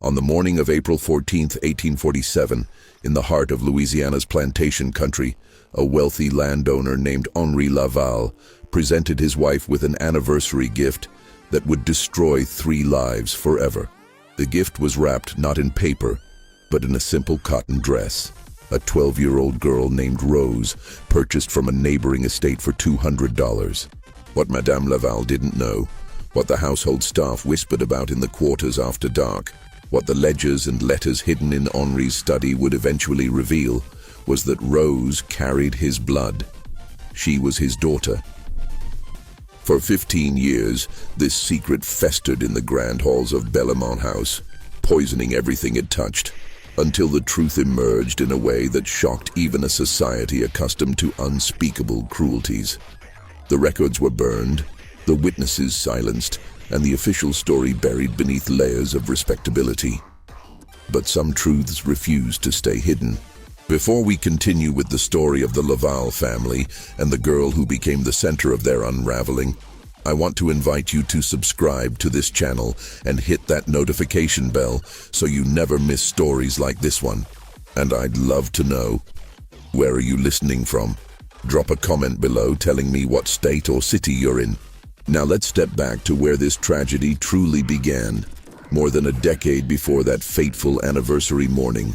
On the morning of April 14, 1847, in the heart of Louisiana's plantation country, a wealthy landowner named Henri Laval presented his wife with an anniversary gift that would destroy 3 lives forever. The gift was wrapped not in paper, but in a simple cotton dress. A 12-year-old girl named Rose purchased from a neighboring estate for $200. What Madame Laval didn't know, what the household staff whispered about in the quarters after dark, what the ledgers and letters hidden in Henri's study would eventually reveal, was that Rose carried his blood. She was his daughter. For 15 years, this secret festered in the grand halls of Bellemont House, poisoning everything it touched, until the truth emerged in a way that shocked even a society accustomed to unspeakable cruelties. The records were burned, the witnesses silenced, and the official story buried beneath layers of respectability. But some truths refused to stay hidden. Before we continue with the story of the Laval family and the girl who became the center of their unraveling, I want to invite you to subscribe to this channel and hit that notification bell so you never miss stories like this one. And I'd love to know, where are you listening from? Drop a comment below telling me what state or city you're in. Now let's step back to where this tragedy truly began, more than a decade before that fateful anniversary morning.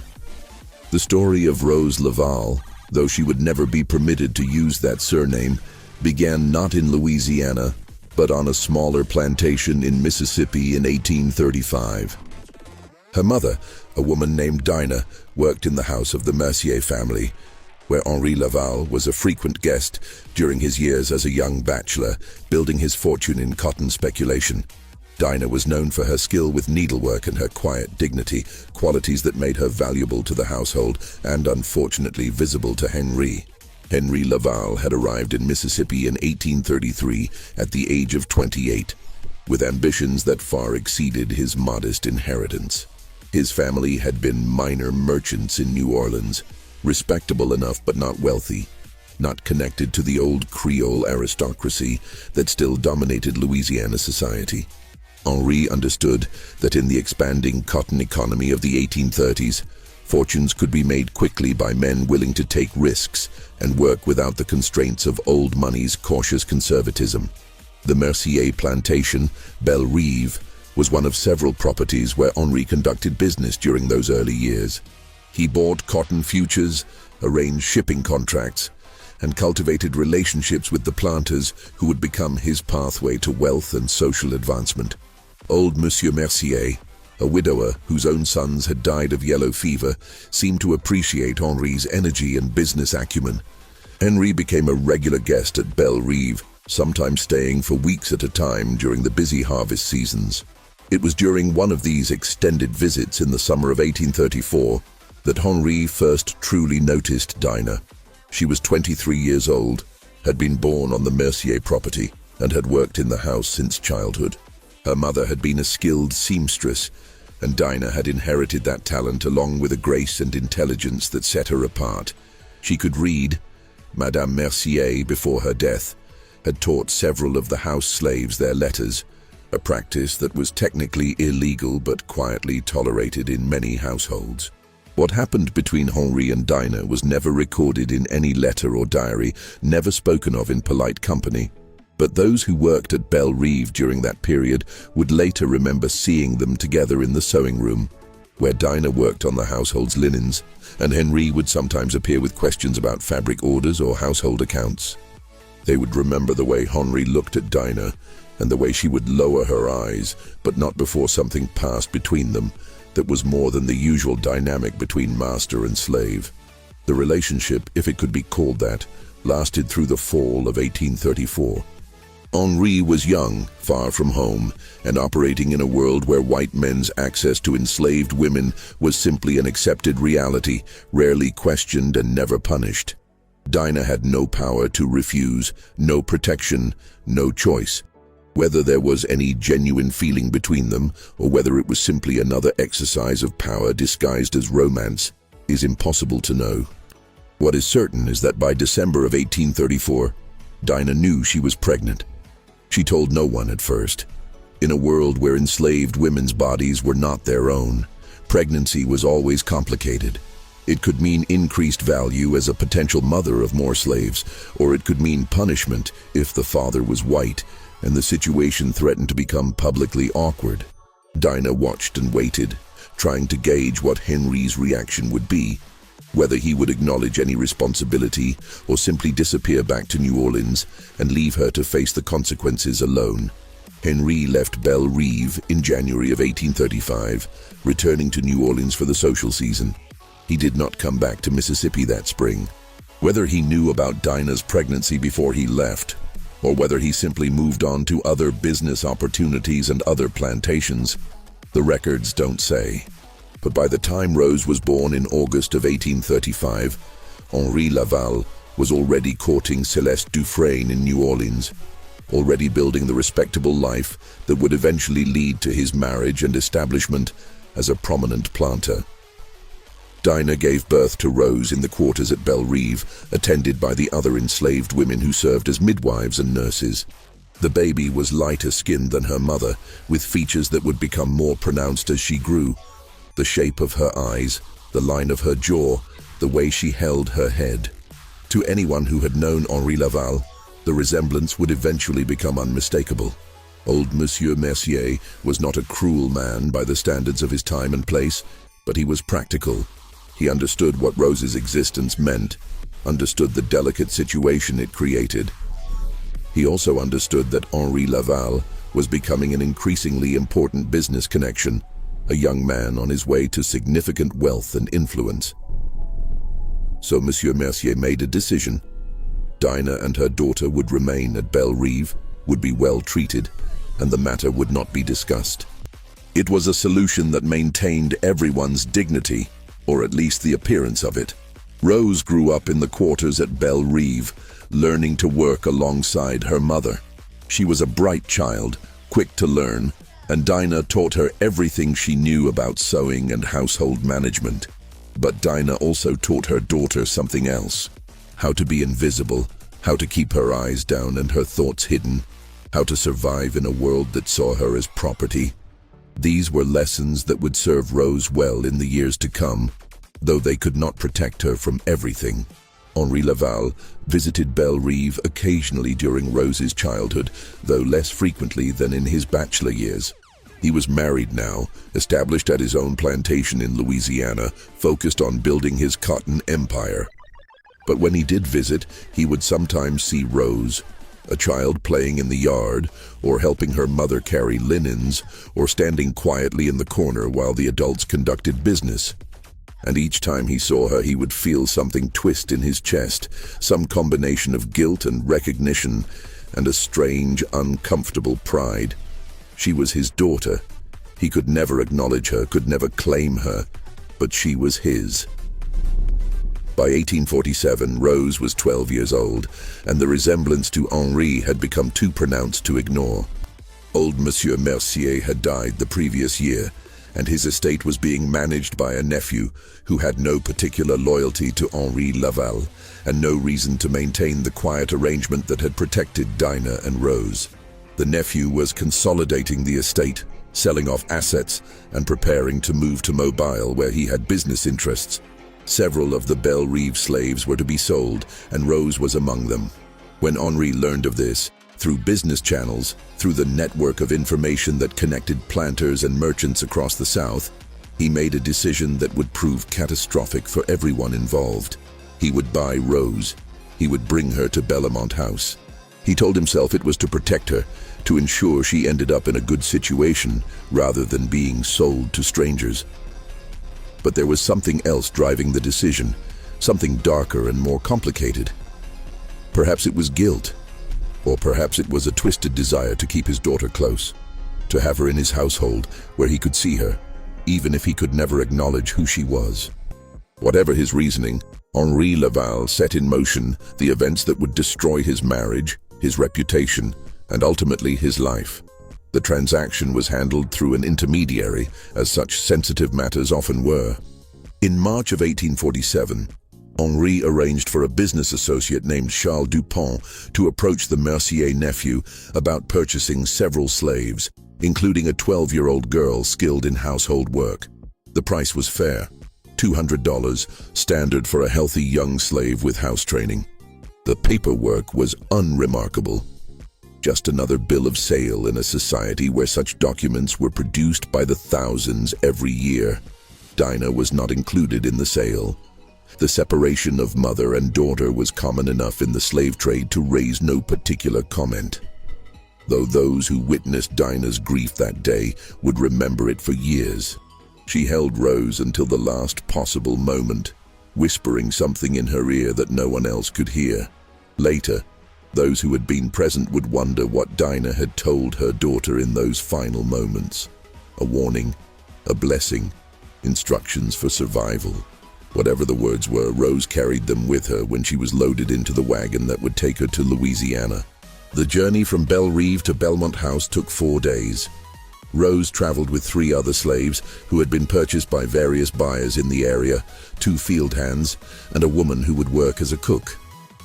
The story of Rose Laval, though she would never be permitted to use that surname, began not in Louisiana, but on a smaller plantation in Mississippi in 1835. Her mother, a woman named Dinah, worked in the house of the Mercier family, where Henri Laval was a frequent guest during his years as a young bachelor, building his fortune in cotton speculation. Dinah was known for her skill with needlework and her quiet dignity, qualities that made her valuable to the household and unfortunately visible to Henri. Henri Laval had arrived in Mississippi in 1833 at the age of 28, with ambitions that far exceeded his modest inheritance. His family had been minor merchants in New Orleans, respectable enough but not wealthy, not connected to the old Creole aristocracy that still dominated Louisiana society. Henri understood that in the expanding cotton economy of the 1830s, fortunes could be made quickly by men willing to take risks and work without the constraints of old money's cautious conservatism. The Mercier plantation, Belle Rive, was one of several properties where Henri conducted business during those early years. He bought cotton futures, arranged shipping contracts, and cultivated relationships with the planters who would become his pathway to wealth and social advancement. Old Monsieur Mercier, a widower whose own sons had died of yellow fever, seemed to appreciate Henri's energy and business acumen. Henri became a regular guest at Belle Rive, sometimes staying for weeks at a time during the busy harvest seasons. It was during one of these extended visits in the summer of 1834 that Henri first truly noticed Dinah. She was 23 years old, had been born on the Mercier property, and had worked in the house since childhood. Her mother had been a skilled seamstress, and Dinah had inherited that talent along with a grace and intelligence that set her apart. She could read. Madame Mercier, before her death, had taught several of the house slaves their letters, a practice that was technically illegal but quietly tolerated in many households. What happened between Henri and Dinah was never recorded in any letter or diary, never spoken of in polite company. But those who worked at Belle Rive during that period would later remember seeing them together in the sewing room, where Dinah worked on the household's linens, and Henri would sometimes appear with questions about fabric orders or household accounts. They would remember the way Henri looked at Dinah, and the way she would lower her eyes, but not before something passed between them that was more than the usual dynamic between master and slave. The relationship, if it could be called that, lasted through the fall of 1834. Henri was young, far from home, and operating in a world where white men's access to enslaved women was simply an accepted reality, rarely questioned and never punished. Dinah had no power to refuse, no protection, no choice. Whether there was any genuine feeling between them, or whether it was simply another exercise of power disguised as romance, is impossible to know. What is certain is that by December of 1834, Dinah knew she was pregnant. She told no one at first. In a world where enslaved women's bodies were not their own, pregnancy was always complicated. It could mean increased value as a potential mother of more slaves, or it could mean punishment if the father was white and the situation threatened to become publicly awkward. Dinah watched and waited, trying to gauge what Henry's reaction would be, whether he would acknowledge any responsibility or simply disappear back to New Orleans and leave her to face the consequences alone. Henry left Belle Rive in January of 1835, returning to New Orleans for the social season. He did not come back to Mississippi that spring. Whether he knew about Dinah's pregnancy before he left, or whether he simply moved on to other business opportunities and other plantations, the records don't say. But by the time Rose was born in August of 1835, Henri Laval was already courting Celeste Dufresne in New Orleans, already building the respectable life that would eventually lead to his marriage and establishment as a prominent planter. Dinah gave birth to Rose in the quarters at Belle Rive, attended by the other enslaved women who served as midwives and nurses. The baby was lighter skinned than her mother, with features that would become more pronounced as she grew. The shape of her eyes, the line of her jaw, the way she held her head. To anyone who had known Henri Laval, the resemblance would eventually become unmistakable. Old Monsieur Mercier was not a cruel man by the standards of his time and place, but he was practical. He understood what Rose's existence meant, understood the delicate situation it created. He also understood that Henri Laval was becoming an increasingly important business connection, a young man on his way to significant wealth and influence. So Monsieur Mercier made a decision. Dinah and her daughter would remain at Belle Rive, would be well treated, and the matter would not be discussed. It was a solution that maintained everyone's dignity, or at least the appearance of it. Rose grew up in the quarters at Belle Rive, learning to work alongside her mother. She was a bright child, quick to learn, and Dinah taught her everything she knew about sewing and household management. But Dinah also taught her daughter something else: how to be invisible, how to keep her eyes down and her thoughts hidden, how to survive in a world that saw her as property. These were lessons that would serve Rose well in the years to come, though they could not protect her from everything. Henri Laval visited Belle Rive occasionally during Rose's childhood, though less frequently than in his bachelor years. He was married now, established at his own plantation in Louisiana, focused on building his cotton empire. But when he did visit, he would sometimes see Rose, a child playing in the yard, or helping her mother carry linens, or standing quietly in the corner while the adults conducted business. And each time he saw her, he would feel something twist in his chest, some combination of guilt and recognition, and a strange, uncomfortable pride. She was his daughter. He could never acknowledge her, could never claim her, but she was his. By 1847, Rose was 12 years old, and the resemblance to Henri had become too pronounced to ignore. Old Monsieur Mercier had died the previous year, and his estate was being managed by a nephew who had no particular loyalty to Henri Laval, and no reason to maintain the quiet arrangement that had protected Dinah and Rose. The nephew was consolidating the estate, selling off assets, and preparing to move to Mobile, where he had business interests. Several of the Belle Rive slaves were to be sold, and Rose was among them. When Henri learned of this, through business channels, through the network of information that connected planters and merchants across the South, he made a decision that would prove catastrophic for everyone involved. He would buy Rose. He would bring her to Bellamont House. He told himself it was to protect her, to ensure she ended up in a good situation, rather than being sold to strangers. But there was something else driving the decision, something darker and more complicated. Perhaps it was guilt, or perhaps it was a twisted desire to keep his daughter close, to have her in his household where he could see her, even if he could never acknowledge who she was. Whatever his reasoning, Henri Laval set in motion the events that would destroy his marriage, his reputation, and ultimately his life. The transaction was handled through an intermediary, as such sensitive matters often were. In March of 1847, Henri arranged for a business associate named Charles Dupont to approach the Mercier nephew about purchasing several slaves. including a 12-year-old girl skilled in household work. The price was fair, $200, standard for a healthy young slave with house training. The paperwork was unremarkable. Just another bill of sale in a society where such documents were produced by the thousands every year. Dinah was not included in the sale. The separation of mother and daughter was common enough in the slave trade to raise no particular comment, though those who witnessed Dinah's grief that day would remember it for years. She held Rose until the last possible moment, whispering something in her ear that no one else could hear. Later, those who had been present would wonder what Dinah had told her daughter in those final moments. A warning, a blessing, instructions for survival. Whatever the words were, Rose carried them with her when she was loaded into the wagon that would take her to Louisiana. The journey from Belle Reve to Belmont House took 4 days. Rose traveled with 3 other slaves who had been purchased by various buyers in the area, 2 field hands, and a woman who would work as a cook.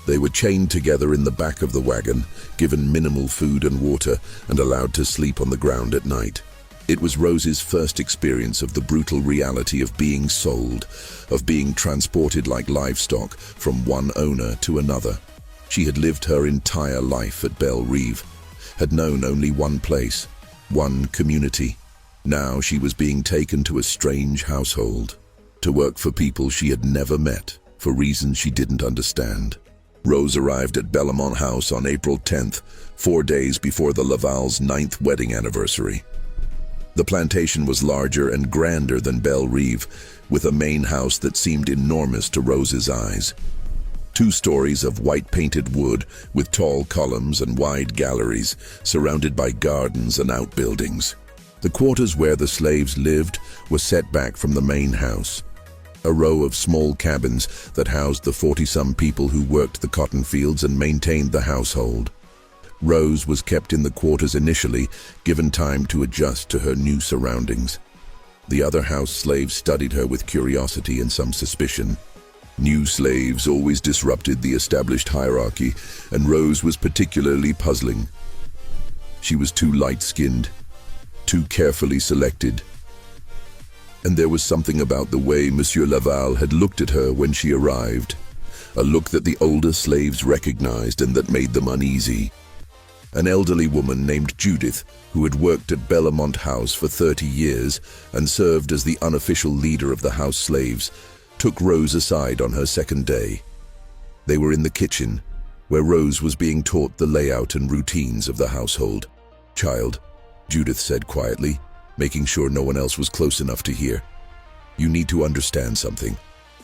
They were chained together in the back of the wagon, given minimal food and water, and allowed to sleep on the ground at night. It was Rose's first experience of the brutal reality of being sold, of being transported like livestock from one owner to another. She had lived her entire life at Belle Reve, had known only one place, one community. Now she was being taken to a strange household, to work for people she had never met, for reasons she didn't understand. Rose arrived at Belmont House on April 10th, 4 days before the Laval's 9th wedding anniversary. The plantation was larger and grander than Belle Reve, with a main house that seemed enormous to Rose's eyes. 2 stories of white-painted wood with tall columns and wide galleries, surrounded by gardens and outbuildings. The quarters where the slaves lived were set back from the main house. A row of small cabins that housed the 40-some people who worked the cotton fields and maintained the household. Rose was kept in the quarters initially, given time to adjust to her new surroundings. The other house slaves studied her with curiosity and some suspicion. New slaves always disrupted the established hierarchy, and Rose was particularly puzzling. She was too light-skinned, too carefully selected. And there was something about the way Monsieur Laval had looked at her when she arrived, a look that the older slaves recognized and that made them uneasy. An elderly woman named Judith, who had worked at Belmont House for 30 years and served as the unofficial leader of the house slaves, took Rose aside on her second day. They were in the kitchen, where Rose was being taught the layout and routines of the household. "Child," Judith said quietly, making sure no one else was close enough to hear, "you need to understand something.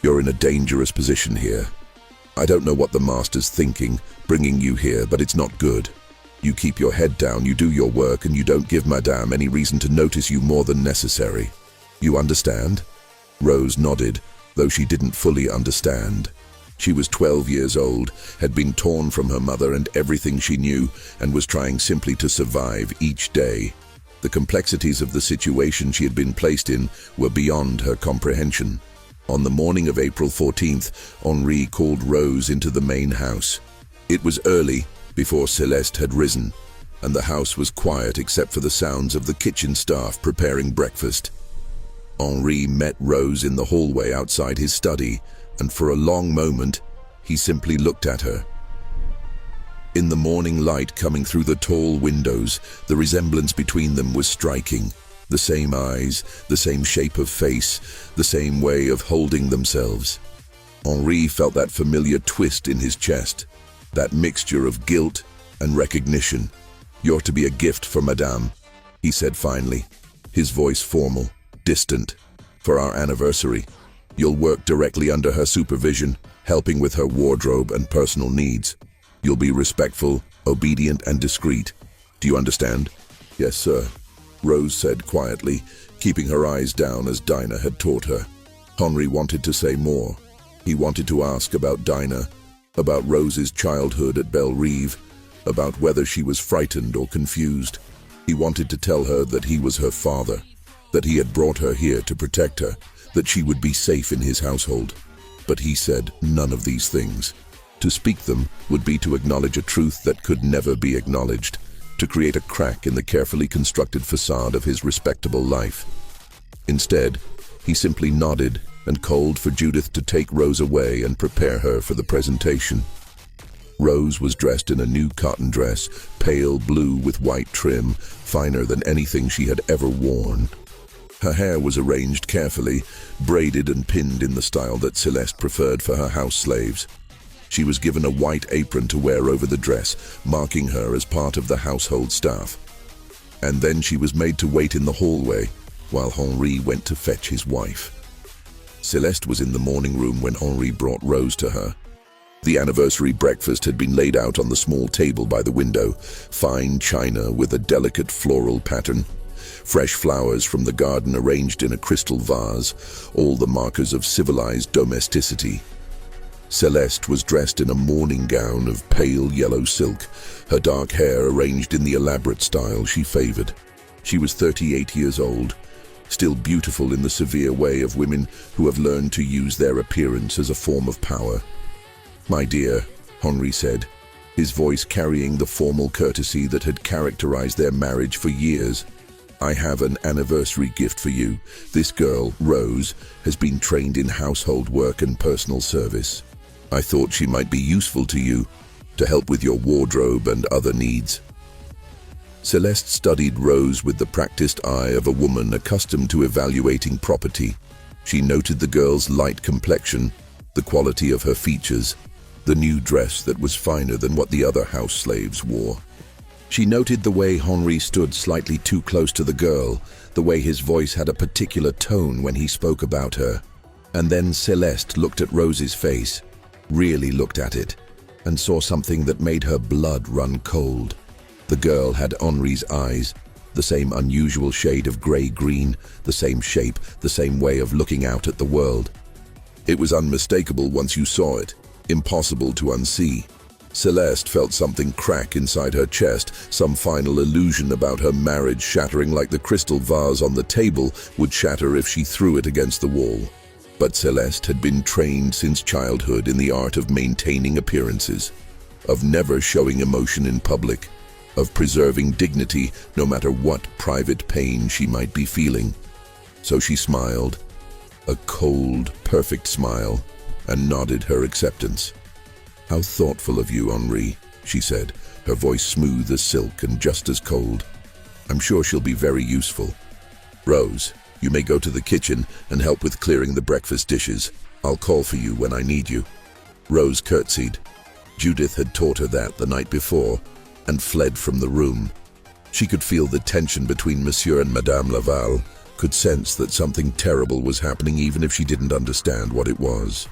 You're in a dangerous position here. I don't know what the master's thinking, bringing you here, but it's not good. You keep your head down, you do your work, and you don't give Madame any reason to notice you more than necessary. You understand?" Rose nodded, though she didn't fully understand. She was 12 years old, had been torn from her mother and everything she knew, and was trying simply to survive each day. The complexities of the situation she had been placed in were beyond her comprehension. On the morning of April 14th, Henri called Rose into the main house. It was early, before Celeste had risen, and the house was quiet except for the sounds of the kitchen staff preparing breakfast. Henri met Rose in the hallway outside his study, and for a long moment, he simply looked at her. In the morning light coming through the tall windows, the resemblance between them was striking. The same eyes, the same shape of face, the same way of holding themselves. Henri felt that familiar twist in his chest, that mixture of guilt and recognition. "You're to be a gift for Madame," he said finally, his voice formal, distant. "For our anniversary, you'll work directly under her supervision, helping with her wardrobe and personal needs. You'll be respectful, obedient, and discreet. Do you understand?" "Yes, sir," Rose said quietly, keeping her eyes down as Dinah had taught her. Henri wanted to say more. He wanted to ask about Dinah, about Rose's childhood at Belle Reve, about whether she was frightened or confused. He wanted to tell her that he was her father, that he had brought her here to protect her, that she would be safe in his household. But he said none of these things. To speak them would be to acknowledge a truth that could never be acknowledged, to create a crack in the carefully constructed facade of his respectable life. Instead, he simply nodded and called for Judith to take Rose away and prepare her for the presentation. Rose was dressed in a new cotton dress, pale blue with white trim, finer than anything she had ever worn. Her hair was arranged carefully, braided and pinned in the style that Celeste preferred for her house slaves. She was given a white apron to wear over the dress, marking her as part of the household staff. And then she was made to wait in the hallway, while Henri went to fetch his wife. Celeste was in the morning room when Henri brought Rose to her. The anniversary breakfast had been laid out on the small table by the window, fine china with a delicate floral pattern, fresh flowers from the garden arranged in a crystal vase, all the markers of civilized domesticity. Celeste was dressed in a morning gown of pale yellow silk, her dark hair arranged in the elaborate style she favored. She was 38 years old, still beautiful in the severe way of women who have learned to use their appearance as a form of power. "My dear," Henri said, his voice carrying the formal courtesy that had characterized their marriage for years. "I have an anniversary gift for you. This girl, Rose, has been trained in household work and personal service. I thought she might be useful to you, to help with your wardrobe and other needs." Celeste studied Rose with the practiced eye of a woman accustomed to evaluating property. She noted the girl's light complexion, the quality of her features, the new dress that was finer than what the other house slaves wore. She noted the way Henri stood slightly too close to the girl, the way his voice had a particular tone when he spoke about her. And then Celeste looked at Rose's face, really looked at it, and saw something that made her blood run cold. The girl had Henri's eyes, the same unusual shade of grey-green, the same shape, the same way of looking out at the world. It was unmistakable once you saw it, impossible to unsee. Celeste felt something crack inside her chest, some final illusion about her marriage shattering like the crystal vase on the table would shatter if she threw it against the wall. But Celeste had been trained since childhood in the art of maintaining appearances, of never showing emotion in public, of preserving dignity no matter what private pain she might be feeling. So she smiled, a cold, perfect smile, and nodded her acceptance. "How thoughtful of you, Henri," she said, her voice smooth as silk and just as cold. "I'm sure she'll be very useful. Rose, you may go to the kitchen and help with clearing the breakfast dishes. I'll call for you when I need you." Rose curtsied. Judith had taught her that the night before and fled from the room. She could feel the tension between Monsieur and Madame Laval, could sense that something terrible was happening even if she didn't understand what it was.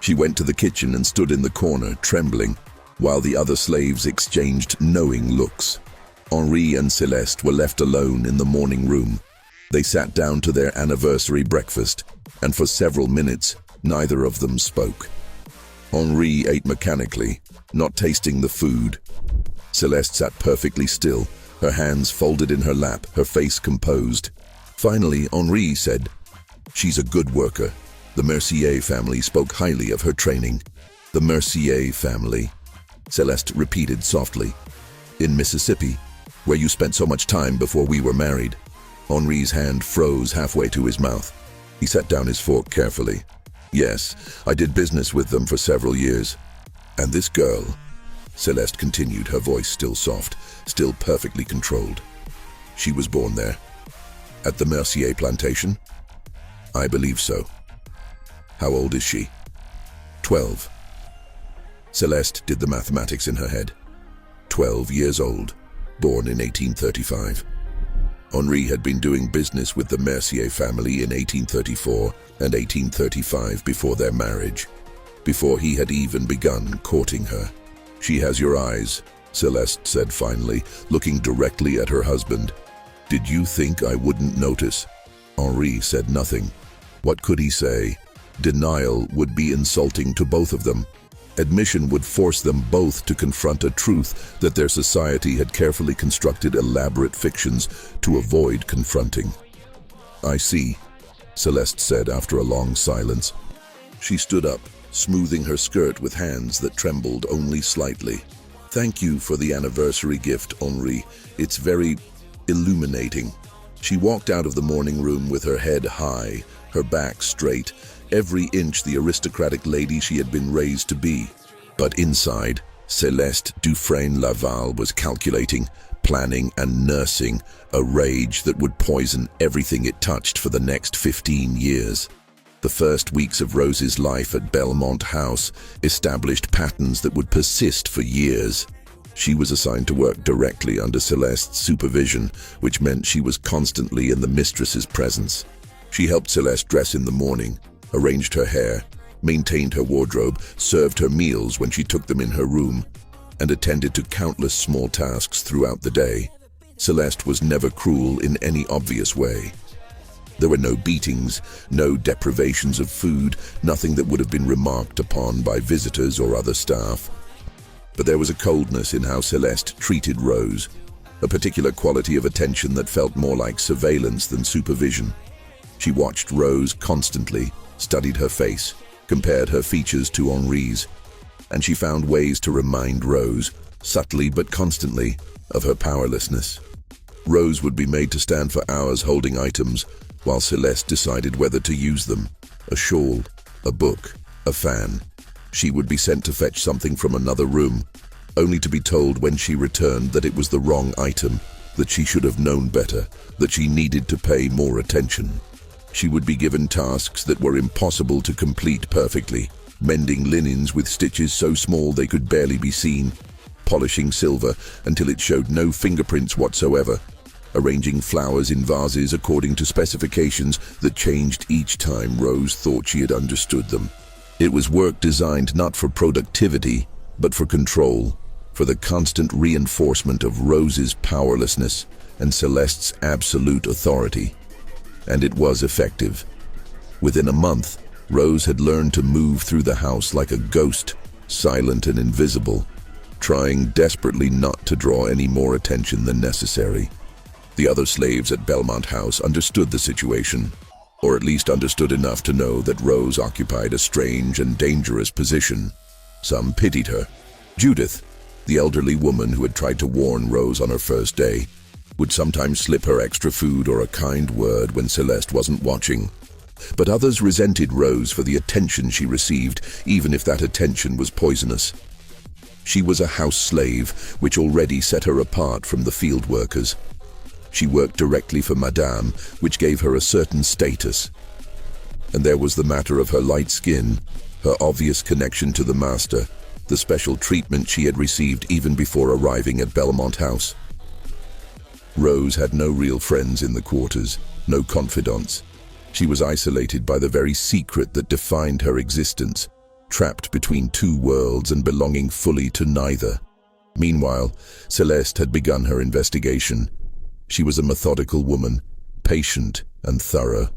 She went to the kitchen and stood in the corner, trembling, while the other slaves exchanged knowing looks. Henri and Celeste were left alone in the morning room. They sat down to their anniversary breakfast, and for several minutes, neither of them spoke. Henri ate mechanically, not tasting the food. Celeste sat perfectly still, her hands folded in her lap, her face composed. Finally, Henri said, "She's a good worker. The Mercier family spoke highly of her training." "The Mercier family," Celeste repeated softly. "In Mississippi, where you spent so much time before we were married." Henri's hand froze halfway to his mouth. He set down his fork carefully. "Yes, I did business with them for several years. And this girl," Celeste continued, her voice still soft, still perfectly controlled. "She was born there. At the Mercier plantation?" "I believe so." "How old is she?" 12. Celeste did the mathematics in her head. 12 years old, born in 1835. Henri had been doing business with the Mercier family in 1834 and 1835 before their marriage, before he had even begun courting her. "She has your eyes," Celeste said finally, looking directly at her husband. "Did you think I wouldn't notice?" Henri said nothing. What could he say? Denial would be insulting to both of them. Admission would force them both to confront a truth that their society had carefully constructed elaborate fictions to avoid confronting. "I see," Celeste said after a long silence. She stood up, smoothing her skirt with hands that trembled only slightly. Thank you for the anniversary gift, Henri. It's very illuminating. She walked out of the morning room with her head high, her back straight, every inch the aristocratic lady she had been raised to be. But inside, Celeste Dufresne-Laval was calculating, planning and nursing a rage that would poison everything it touched for the next 15 years. The first weeks of Rose's life at Belmont House established patterns that would persist for years. She was assigned to work directly under Celeste's supervision, which meant she was constantly in the mistress's presence. She helped Celeste dress in the morning, arranged her hair, maintained her wardrobe, served her meals when she took them in her room, and attended to countless small tasks throughout the day. Celeste was never cruel in any obvious way. There were no beatings, no deprivations of food, nothing that would have been remarked upon by visitors or other staff. But there was a coldness in how Celeste treated Rose, a particular quality of attention that felt more like surveillance than supervision. She watched Rose constantly, studied her face, compared her features to Henri's, and she found ways to remind Rose, subtly but constantly, of her powerlessness. Rose would be made to stand for hours holding items, while Celeste decided whether to use them. A shawl, a book, a fan. She would be sent to fetch something from another room, only to be told when she returned that it was the wrong item, that she should have known better, that she needed to pay more attention. She would be given tasks that were impossible to complete perfectly, mending linens with stitches so small they could barely be seen, polishing silver until it showed no fingerprints whatsoever, arranging flowers in vases according to specifications that changed each time Rose thought she had understood them. It was work designed not for productivity, but for control, for the constant reinforcement of Rose's powerlessness and Celeste's absolute authority. And it was effective. Within a month, Rose had learned to move through the house like a ghost, silent and invisible, trying desperately not to draw any more attention than necessary. The other slaves at Belmont House understood the situation, or at least understood enough to know that Rose occupied a strange and dangerous position. Some pitied her. Judith, the elderly woman who had tried to warn Rose on her first day, would sometimes slip her extra food or a kind word when Celeste wasn't watching. But others resented Rose for the attention she received, even if that attention was poisonous. She was a house slave, which already set her apart from the field workers. She worked directly for Madame, which gave her a certain status. And there was the matter of her light skin, her obvious connection to the master, the special treatment she had received even before arriving at Belmont House. Rose had no real friends in the quarters, no confidants. She was isolated by the very secret that defined her existence, trapped between two worlds and belonging fully to neither. Meanwhile, Celeste had begun her investigation. She was a methodical woman, patient and thorough.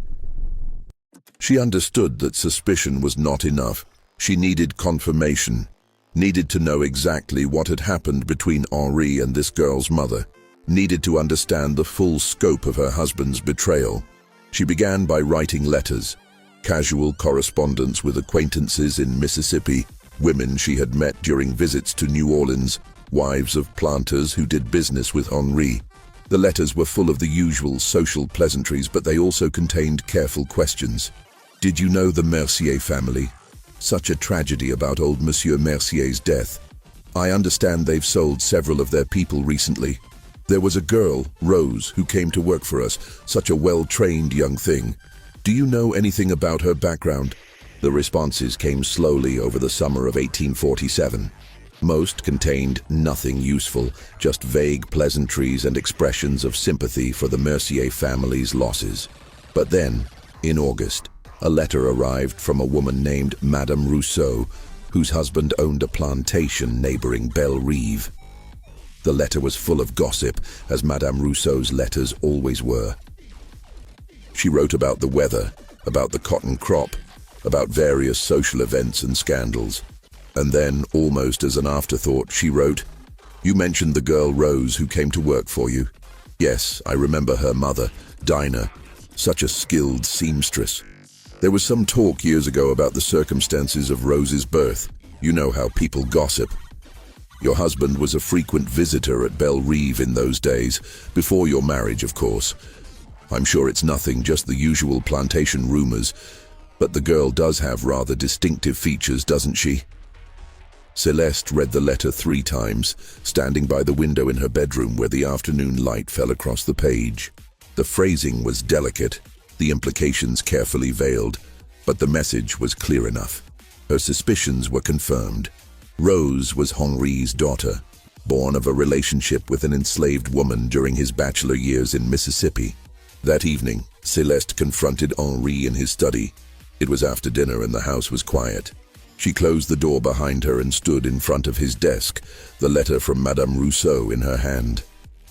She understood that suspicion was not enough. She needed confirmation, needed to know exactly what had happened between Henri and this girl's mother, needed to understand the full scope of her husband's betrayal. She began by writing letters, casual correspondence with acquaintances in Mississippi, women she had met during visits to New Orleans, wives of planters who did business with Henri. The letters were full of the usual social pleasantries, but they also contained careful questions. Did you know the Mercier family? Such a tragedy about old Monsieur Mercier's death. I understand they've sold several of their people recently. There was a girl, Rose, who came to work for us, such a well-trained young thing. Do you know anything about her background? The responses came slowly over the summer of 1847. Most contained nothing useful, just vague pleasantries and expressions of sympathy for the Mercier family's losses. But then, in August, a letter arrived from a woman named Madame Rousseau, whose husband owned a plantation neighboring Belle Rive. The letter was full of gossip, as Madame Rousseau's letters always were. She wrote about the weather, about the cotton crop, about various social events and scandals. And then, almost as an afterthought, she wrote, "You mentioned the girl Rose who came to work for you. Yes, I remember her mother, Dinah, such a skilled seamstress. There was some talk years ago about the circumstances of Rose's birth. You know how people gossip." Your husband was a frequent visitor at Belle Reve in those days, before your marriage, of course. I'm sure it's nothing, just the usual plantation rumors, but the girl does have rather distinctive features, doesn't she? Celeste read the letter 3 times, standing by the window in her bedroom where the afternoon light fell across the page. The phrasing was delicate, the implications carefully veiled, but the message was clear enough. Her suspicions were confirmed. Rose was Henri's daughter, born of a relationship with an enslaved woman during his bachelor years in Mississippi. That evening, Celeste confronted Henri in his study. It was after dinner and the house was quiet. She closed the door behind her and stood in front of his desk, the letter from Madame Rousseau in her hand.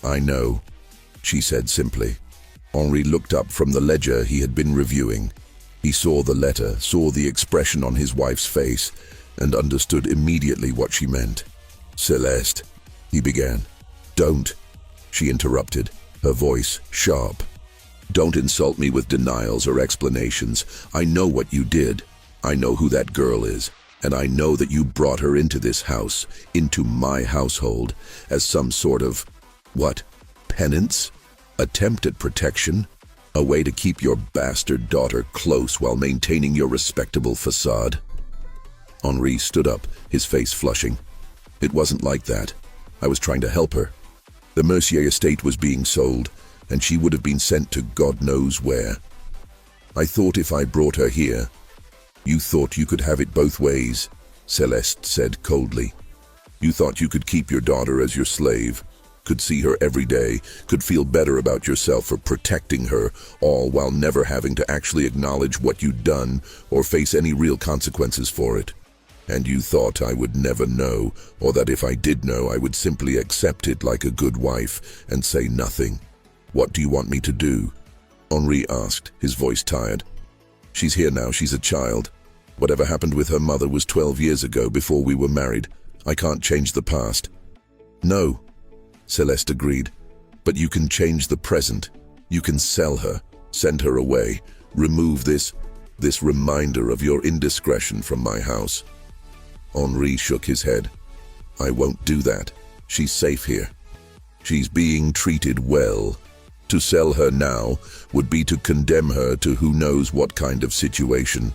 "I know," she said simply. Henri looked up from the ledger he had been reviewing. He saw the letter, saw the expression on his wife's face, and understood immediately what she meant. "Celeste," he began. "Don't," she interrupted, her voice sharp. "Don't insult me with denials or explanations. I know what you did. I know who that girl is, and I know that you brought her into this house, into my household, as some sort of, what, penance? Attempt at protection? A way to keep your bastard daughter close while maintaining your respectable facade?" Henri stood up, his face flushing. "It wasn't like that. I was trying to help her. The Mercier estate was being sold, and she would have been sent to God knows where. I thought if I brought her here—" "You thought you could have it both ways," Celeste said coldly. "You thought you could keep your daughter as your slave, could see her every day, could feel better about yourself for protecting her, all while never having to actually acknowledge what you'd done or face any real consequences for it. And you thought I would never know, or that if I did know, I would simply accept it like a good wife and say nothing. What do you want me to do?" Henri asked, his voice tired. "She's here now, she's a child. Whatever happened with her mother was 12 years ago, before we were married. I can't change the past." "No," Celeste agreed, "but you can change the present. You can sell her, send her away, remove this reminder of your indiscretion from my house." Henri shook his head. "I won't do that. She's safe here. She's being treated well. To sell her now would be to condemn her to who knows what kind of situation."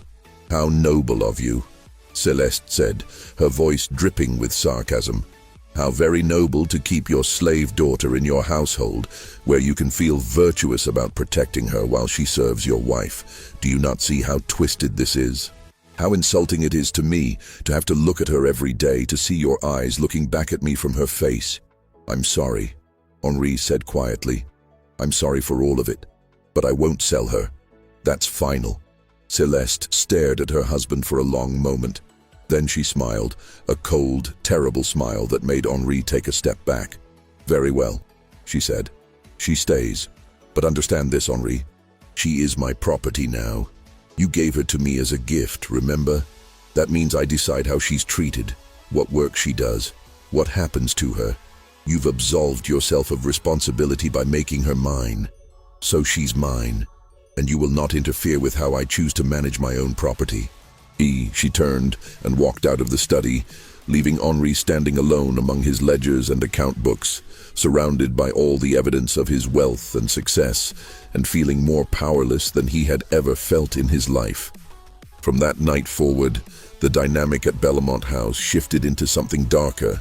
"How noble of you," Celeste said, her voice dripping with sarcasm. "How very noble to keep your slave daughter in your household, where you can feel virtuous about protecting her while she serves your wife. Do you not see how twisted this is? How insulting it is to me to have to look at her every day, to see your eyes looking back at me from her face." "I'm sorry," Henri said quietly. "I'm sorry for all of it, but I won't sell her. That's final." Celeste stared at her husband for a long moment. Then she smiled, a cold, terrible smile that made Henri take a step back. "Very well," she said. "She stays. But understand this, Henri. She is my property now. You gave her to me as a gift, remember? That means I decide how she's treated, what work she does, what happens to her. You've absolved yourself of responsibility by making her mine. So she's mine, and you will not interfere with how I choose to manage my own property." She turned and walked out of the study, leaving Henri standing alone among his ledgers and account books, surrounded by all the evidence of his wealth and success, and feeling more powerless than he had ever felt in his life. From that night forward, the dynamic at Bellamont House shifted into something darker.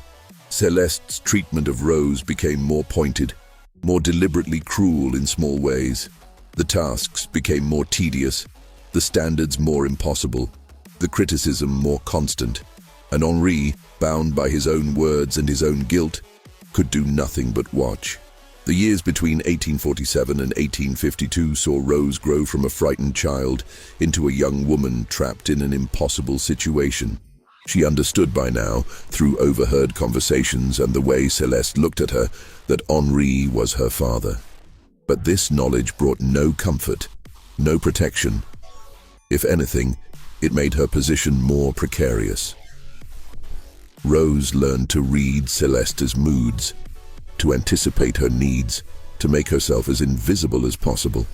Celeste's treatment of Rose became more pointed, more deliberately cruel in small ways. The tasks became more tedious, the standards more impossible, the criticism more constant, and Henri, bound by his own words and his own guilt, could do nothing but watch. The years between 1847 and 1852 saw Rose grow from a frightened child into a young woman trapped in an impossible situation. She understood by now, through overheard conversations and the way Celeste looked at her, that Henri was her father. But this knowledge brought no comfort, no protection. If anything, it made her position more precarious. Rose learned to read Celeste's moods, to anticipate her needs, to make herself as invisible as possible.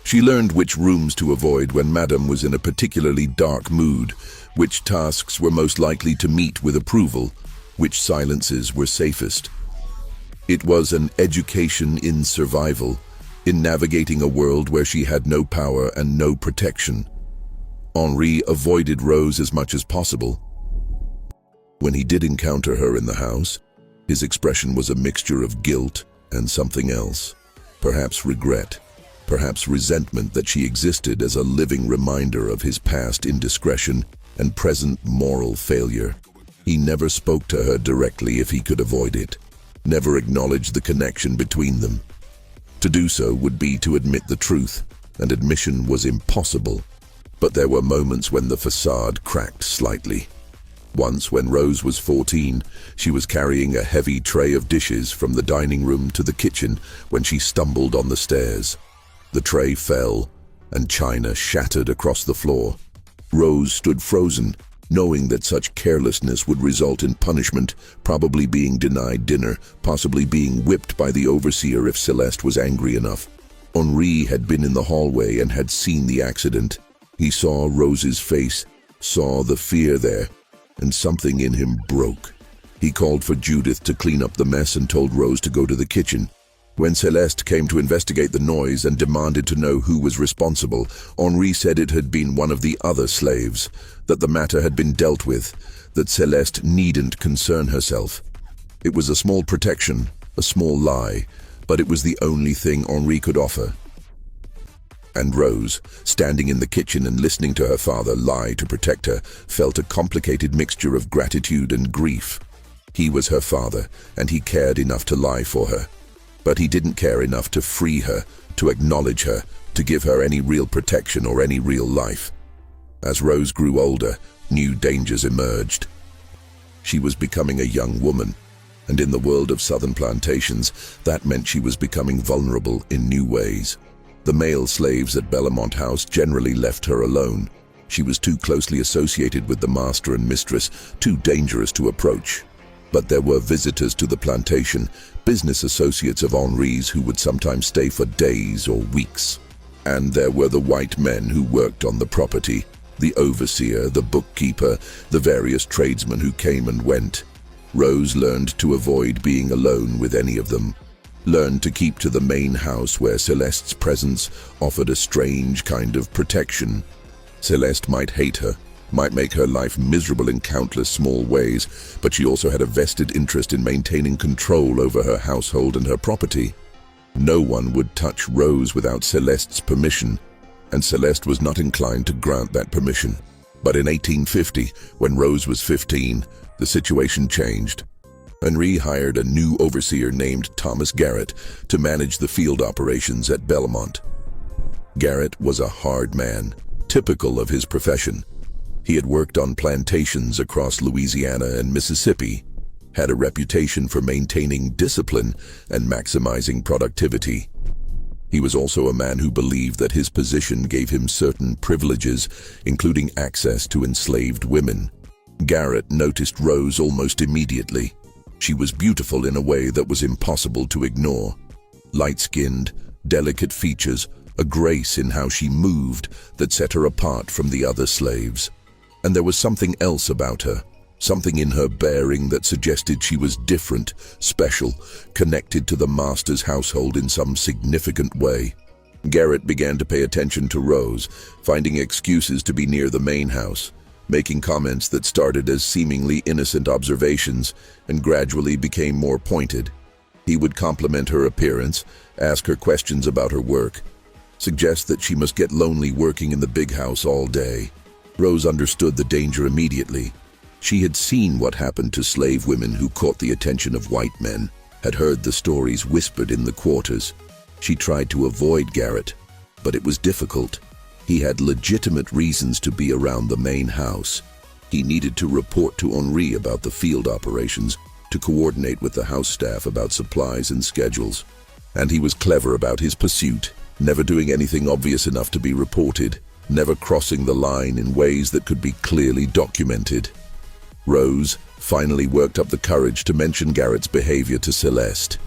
She learned which rooms to avoid when Madame was in a particularly dark mood, which tasks were most likely to meet with approval, which silences were safest. It was an education in survival, in navigating a world where she had no power and no protection. Henri avoided Rose as much as possible. When he did encounter her in the house, his expression was a mixture of guilt and something else. Perhaps regret, perhaps resentment that she existed as a living reminder of his past indiscretion and present moral failure. He never spoke to her directly if he could avoid it, never acknowledged the connection between them. To do so would be to admit the truth, and admission was impossible. But there were moments when the facade cracked slightly. Once, when Rose was 14, she was carrying a heavy tray of dishes from the dining room to the kitchen when she stumbled on the stairs. The tray fell, and china shattered across the floor. Rose stood frozen, knowing that such carelessness would result in punishment, probably being denied dinner, possibly being whipped by the overseer if Celeste was angry enough. Henri had been in the hallway and had seen the accident. He saw Rose's face, saw the fear there, and something in him broke. He called for Judith to clean up the mess and told Rose to go to the kitchen. When Celeste came to investigate the noise and demanded to know who was responsible, Henri said it had been one of the other slaves, that the matter had been dealt with, that Celeste needn't concern herself. It was a small protection, a small lie, but it was the only thing Henri could offer. And Rose, standing in the kitchen and listening to her father lie to protect her, felt a complicated mixture of gratitude and grief. He was her father, and he cared enough to lie for her. But he didn't care enough to free her, to acknowledge her, to give her any real protection or any real life. As Rose grew older, new dangers emerged. She was becoming a young woman, and in the world of southern plantations, that meant she was becoming vulnerable in new ways. The male slaves at Bellamont House generally left her alone. She was too closely associated with the master and mistress, too dangerous to approach. But there were visitors to the plantation, business associates of Henri's who would sometimes stay for days or weeks. And there were the white men who worked on the property, the overseer, the bookkeeper, the various tradesmen who came and went. Rose learned to avoid being alone with any of them, learned to keep to the main house where Celeste's presence offered a strange kind of protection. Celeste might hate her, might make her life miserable in countless small ways, but she also had a vested interest in maintaining control over her household and her property. No one would touch Rose without Celeste's permission, and Celeste was not inclined to grant that permission. But in 1850, when Rose was 15, the situation changed. Henri hired a new overseer named Thomas Garrett to manage the field operations at Bellamont. Garrett was a hard man, typical of his profession. He had worked on plantations across Louisiana and Mississippi, had a reputation for maintaining discipline and maximizing productivity. He was also a man who believed that his position gave him certain privileges, including access to enslaved women. Garrett noticed Rose almost immediately. She was beautiful in a way that was impossible to ignore. Light-skinned, delicate features, a grace in how she moved that set her apart from the other slaves. And there was something else about her, something in her bearing that suggested she was different, special, connected to the master's household in some significant way. Garrett began to pay attention to Rose, finding excuses to be near the main house, making comments that started as seemingly innocent observations and gradually became more pointed. He would compliment her appearance, ask her questions about her work, suggest that she must get lonely working in the big house all day. Rose understood the danger immediately. She had seen what happened to slave women who caught the attention of white men, had heard the stories whispered in the quarters. She tried to avoid Garrett, but it was difficult. He had legitimate reasons to be around the main house. He needed to report to Henri about the field operations, to coordinate with the house staff about supplies and schedules. And he was clever about his pursuit, never doing anything obvious enough to be reported, never crossing the line in ways that could be clearly documented. Rose finally worked up the courage to mention Garrett's behavior to Celeste.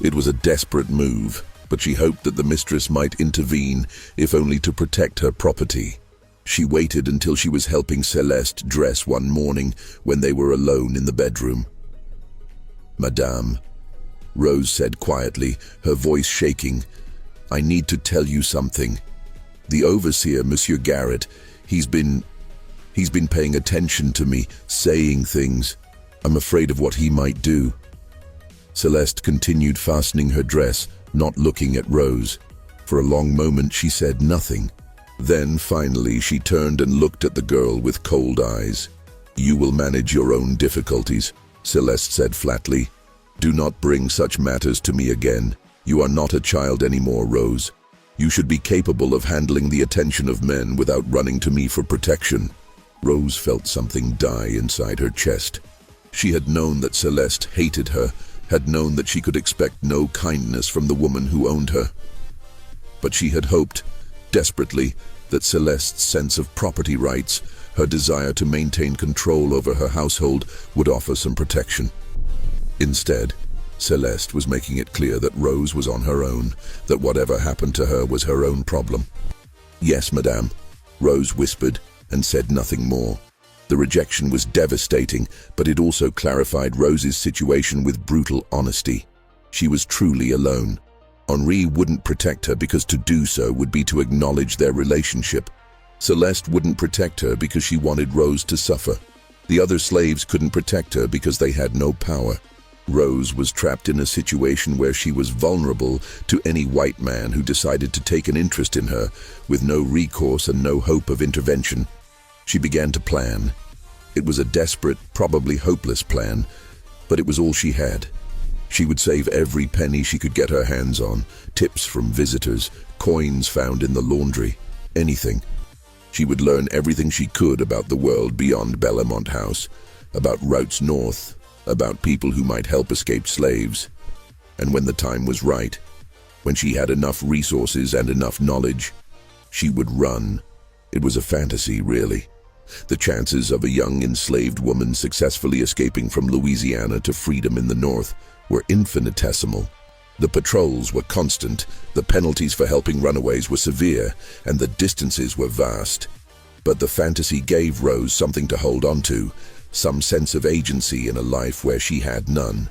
It was a desperate move, but she hoped that the mistress might intervene, if only to protect her property. She waited until she was helping Celeste dress one morning when they were alone in the bedroom. "Madame," Rose said quietly, her voice shaking, "I need to tell you something. The overseer, Monsieur Garrett, he's been paying attention to me, saying things. I'm afraid of what he might do." Celeste continued fastening her dress, not looking at Rose. For a long moment she said nothing. Then finally she turned and looked at the girl with cold eyes. "You will manage your own difficulties," Celeste said flatly. "Do not bring such matters to me again. You are not a child anymore, Rose. You should be capable of handling the attention of men without running to me for protection." Rose felt something die inside her chest. She had known that Celeste hated her, had known that she could expect no kindness from the woman who owned her. But she had hoped, desperately, that Celeste's sense of property rights, her desire to maintain control over her household, would offer some protection. Instead, Celeste was making it clear that Rose was on her own, that whatever happened to her was her own problem. "Yes, madame," Rose whispered, and said nothing more. The rejection was devastating, but it also clarified Rose's situation with brutal honesty. She was truly alone. Henri wouldn't protect her because to do so would be to acknowledge their relationship. Celeste wouldn't protect her because she wanted Rose to suffer. The other slaves couldn't protect her because they had no power. Rose was trapped in a situation where she was vulnerable to any white man who decided to take an interest in her, with no recourse and no hope of intervention. She began to plan. It was a desperate, probably hopeless plan, but it was all she had. She would save every penny she could get her hands on, tips from visitors, coins found in the laundry, anything. She would learn everything she could about the world beyond Bellamont House, about routes north, about people who might help escaped slaves. And when the time was right, when she had enough resources and enough knowledge, she would run. It was a fantasy, really. The chances of a young enslaved woman successfully escaping from Louisiana to freedom in the north were infinitesimal. The patrols were constant, the penalties for helping runaways were severe, and the distances were vast. But the fantasy gave Rose something to hold on to, some sense of agency in a life where she had none.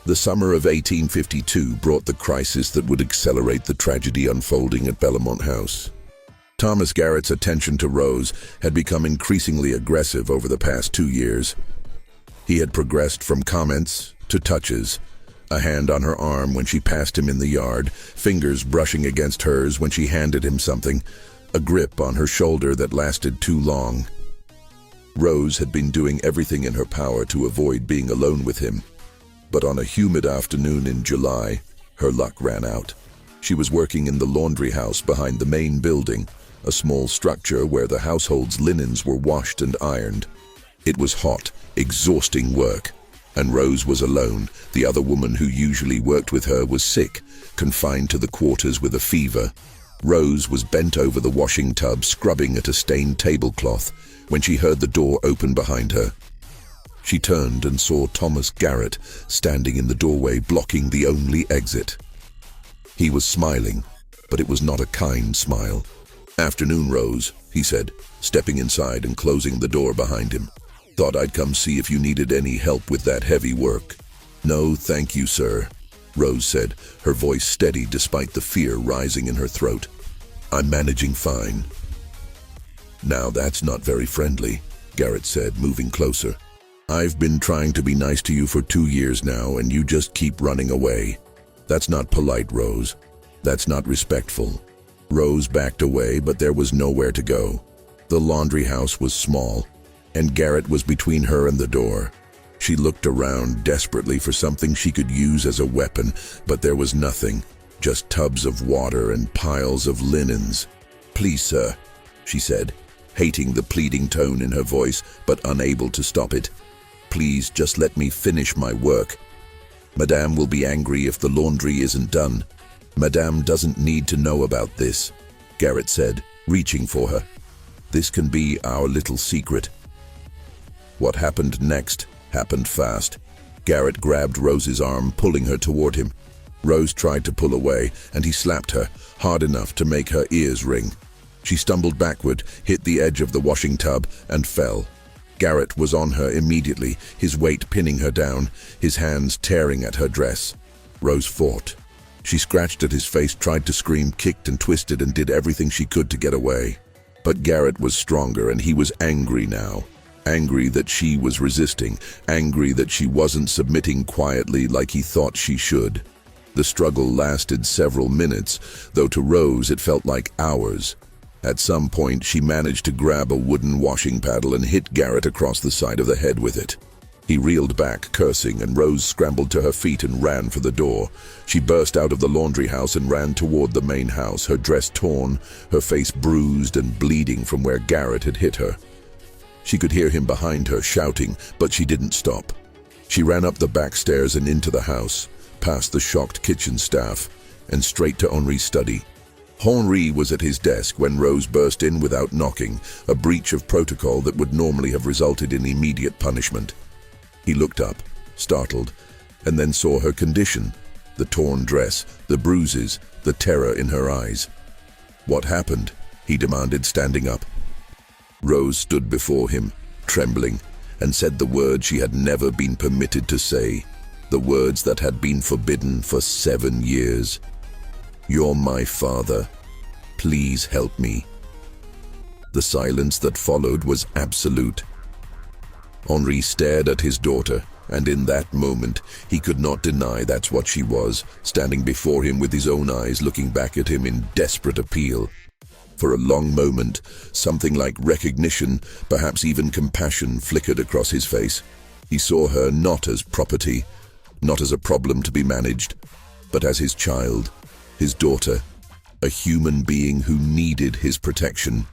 The summer of 1852 brought the crisis that would accelerate the tragedy unfolding at Bellamont House. Thomas Garrett's attention to Rose had become increasingly aggressive over the past 2 years. He had progressed from comments to touches, a hand on her arm when she passed him in the yard, fingers brushing against hers when she handed him something, a grip on her shoulder that lasted too long. Rose had been doing everything in her power to avoid being alone with him. But on a humid afternoon in July, her luck ran out. She was working in the laundry house behind the main building, a small structure where the household's linens were washed and ironed. It was hot, exhausting work, and Rose was alone. The other woman who usually worked with her was sick, confined to the quarters with a fever. Rose was bent over the washing tub, scrubbing at a stained tablecloth, when she heard the door open behind her. She turned and saw Thomas Garrett standing in the doorway, blocking the only exit. He was smiling, but it was not a kind smile. "Afternoon, Rose," he said, stepping inside and closing the door behind him. "Thought I'd come see if you needed any help with that heavy work." "No, thank you, sir," Rose said, her voice steady despite the fear rising in her throat. "I'm managing fine." "Now that's not very friendly," Garrett said, moving closer. "I've been trying to be nice to you for 2 years now, and you just keep running away. That's not polite, Rose. That's not respectful." Rose backed away, but there was nowhere to go. The laundry house was small, and Garrett was between her and the door. She looked around desperately for something she could use as a weapon, but there was nothing, just tubs of water and piles of linens. "Please, sir," she said, hating the pleading tone in her voice, but unable to stop it. "Please, just let me finish my work. Madame will be angry if the laundry isn't done. Madame doesn't need to know about this," Garrett said, reaching for her. "This can be our little secret." What happened next happened fast. Garrett grabbed Rose's arm, pulling her toward him. Rose tried to pull away, and he slapped her, hard enough to make her ears ring. She stumbled backward, hit the edge of the washing tub, and fell. Garrett was on her immediately, his weight pinning her down, his hands tearing at her dress. Rose fought. She scratched at his face, tried to scream, kicked and twisted, and did everything she could to get away. But Garrett was stronger, and he was angry now. Angry that she was resisting, angry that she wasn't submitting quietly like he thought she should. The struggle lasted several minutes, though to Rose it felt like hours. At some point, she managed to grab a wooden washing paddle and hit Garrett across the side of the head with it. He reeled back, cursing, and Rose scrambled to her feet and ran for the door. She burst out of the laundry house and ran toward the main house, her dress torn, her face bruised and bleeding from where Garrett had hit her. She could hear him behind her, shouting, but she didn't stop. She ran up the back stairs and into the house, past the shocked kitchen staff, and straight to Henri's study. Henri was at his desk when Rose burst in without knocking, a breach of protocol that would normally have resulted in immediate punishment. He looked up, startled, and then saw her condition, the torn dress, the bruises, the terror in her eyes. "What happened?" he demanded, standing up. Rose stood before him, trembling, and said the words she had never been permitted to say, the words that had been forbidden for 7 years. "You're my father. Please help me." The silence that followed was absolute. Henri stared at his daughter, and in that moment, he could not deny that's what she was, standing before him with his own eyes looking back at him in desperate appeal. For a long moment, something like recognition, perhaps even compassion, flickered across his face. He saw her not as property, not as a problem to be managed, but as his child, his daughter, a human being who needed his protection.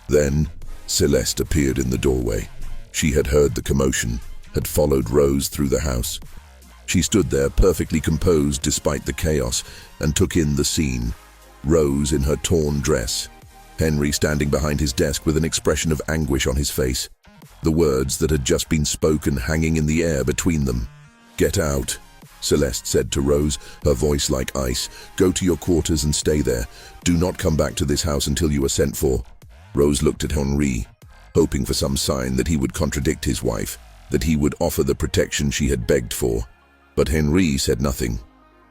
Then, Celeste appeared in the doorway. She had heard the commotion, had followed Rose through the house. She stood there perfectly composed despite the chaos and took in the scene. Rose in her torn dress, Henri standing behind his desk with an expression of anguish on his face, the words that had just been spoken hanging in the air between them. "Get out," Celeste said to Rose, her voice like ice. "Go to your quarters and stay there. Do not come back to this house until you are sent for." Rose looked at Henri, hoping for some sign that he would contradict his wife, that he would offer the protection she had begged for. But Henri said nothing.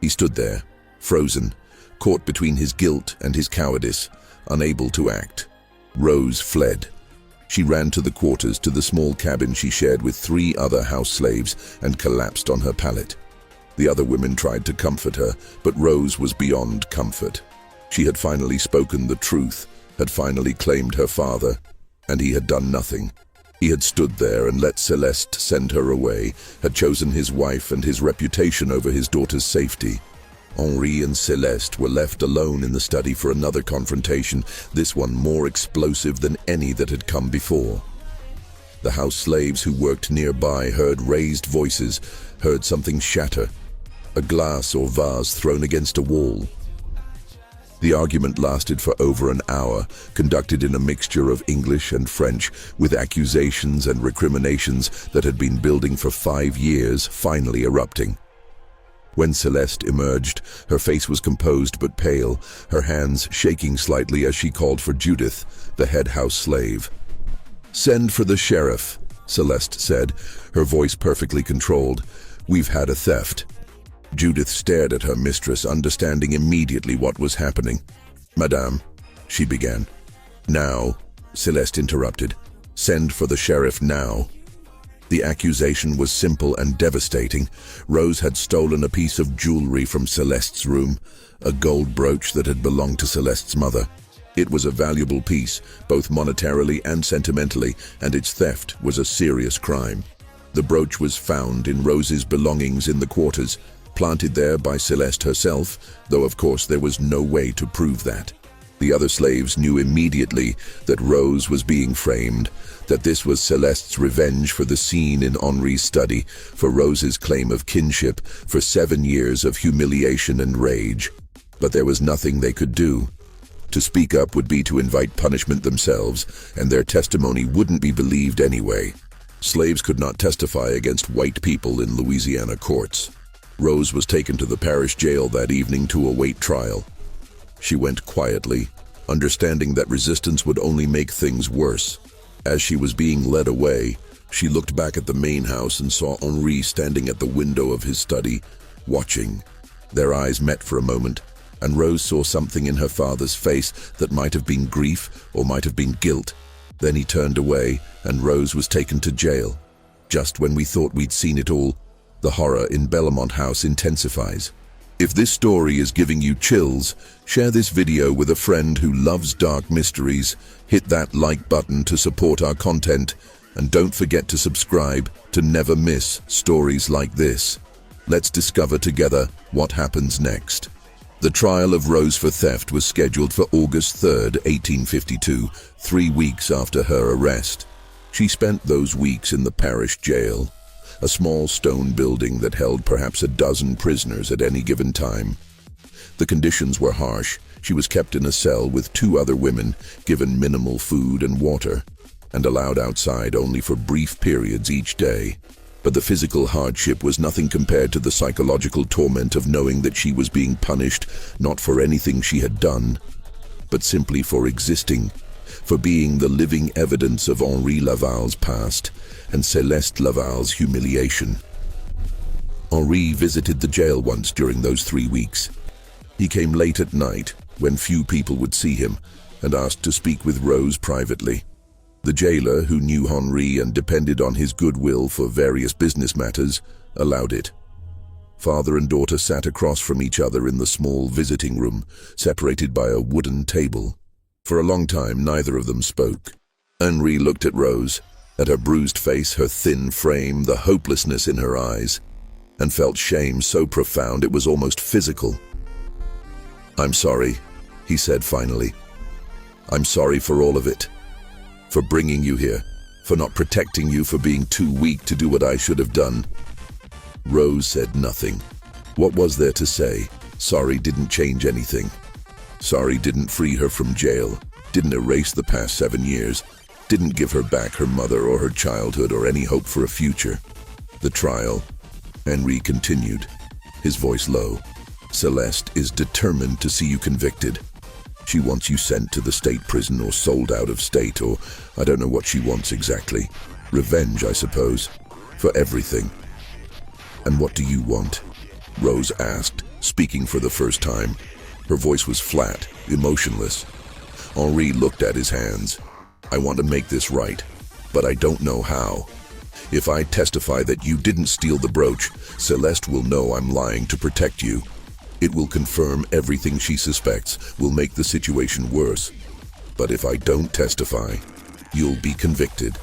He stood there, frozen, caught between his guilt and his cowardice, unable to act. Rose fled. She ran to the quarters, to the small cabin she shared with 3 other house slaves, and collapsed on her pallet. The other women tried to comfort her, but Rose was beyond comfort. She had finally spoken the truth, had finally claimed her father, and he had done nothing. He had stood there and let Celeste send her away, had chosen his wife and his reputation over his daughter's safety. Henri and Celeste were left alone in the study for another confrontation, this one more explosive than any that had come before. The house slaves who worked nearby heard raised voices, heard something shatter, a glass or vase thrown against a wall. The argument lasted for over an hour, conducted in a mixture of English and French, with accusations and recriminations that had been building for 5 years, finally erupting. When Celeste emerged, her face was composed but pale, her hands shaking slightly as she called for Judith, the head house slave. "Send for the sheriff," Celeste said, her voice perfectly controlled. "We've had a theft." Judith stared at her mistress, understanding immediately what was happening. "Madame," she began. "Now," Celeste interrupted. "Send for the sheriff now." The accusation was simple and devastating. Rose had stolen a piece of jewelry from Celeste's room, a gold brooch that had belonged to Celeste's mother. It was a valuable piece, both monetarily and sentimentally, and its theft was a serious crime. The brooch was found in Rose's belongings in the quarters, planted there by Celeste herself, though of course there was no way to prove that. The other slaves knew immediately that Rose was being framed, that this was Celeste's revenge for the scene in Henri's study, for Rose's claim of kinship, for 7 years of humiliation and rage. But there was nothing they could do. To speak up would be to invite punishment themselves, and their testimony wouldn't be believed anyway. Slaves could not testify against white people in Louisiana courts. Rose was taken to the parish jail that evening to await trial. She went quietly, understanding that resistance would only make things worse. As she was being led away, she looked back at the main house and saw Henri standing at the window of his study, watching. Their eyes met for a moment, and Rose saw something in her father's face that might have been grief or might have been guilt. Then he turned away, and Rose was taken to jail. Just when we thought we'd seen it all, the horror in Bellamont House intensifies. If this story is giving you chills, share this video with a friend who loves dark mysteries, hit that like button to support our content, and don't forget to subscribe to never miss stories like this. Let's discover together what happens next. The trial of Rose for theft was scheduled for August 3rd, 1852, 3 weeks after her arrest. She spent those weeks in the parish jail, a small stone building that held perhaps a dozen prisoners at any given time. The conditions were harsh. She was kept in a cell with 2 other women, given minimal food and water, and allowed outside only for brief periods each day. But the physical hardship was nothing compared to the psychological torment of knowing that she was being punished not for anything she had done, but simply for existing, for being the living evidence of Henri Laval's past and Céleste Laval's humiliation. Henri visited the jail once during those 3 weeks. He came late at night, when few people would see him, and asked to speak with Rose privately. The jailer, who knew Henri and depended on his goodwill for various business matters, allowed it. Father and daughter sat across from each other in the small visiting room, separated by a wooden table. For a long time, neither of them spoke. Henri looked at Rose, at her bruised face, her thin frame, the hopelessness in her eyes, and felt shame so profound it was almost physical. "I'm sorry," he said finally. "I'm sorry for all of it. For bringing you here, for not protecting you, for being too weak to do what I should have done." Rose said nothing. What was there to say? Sorry didn't change anything. Sorry didn't free her from jail, didn't erase the past 7 years, didn't give her back her mother or her childhood or any hope for a future. The trial, Henri continued, his voice low. "Céleste is determined to see you convicted. She wants you sent to the state prison or sold out of state, or I don't know what she wants exactly. Revenge, I suppose, for everything." "And what do you want?" Rose asked, speaking for the first time. Her voice was flat, emotionless. Henri looked at his hands. "I want to make this right, but I don't know how. If I testify that you didn't steal the brooch, Céleste will know I'm lying to protect you. It will confirm everything she suspects, will make the situation worse. But if I don't testify, you'll be convicted.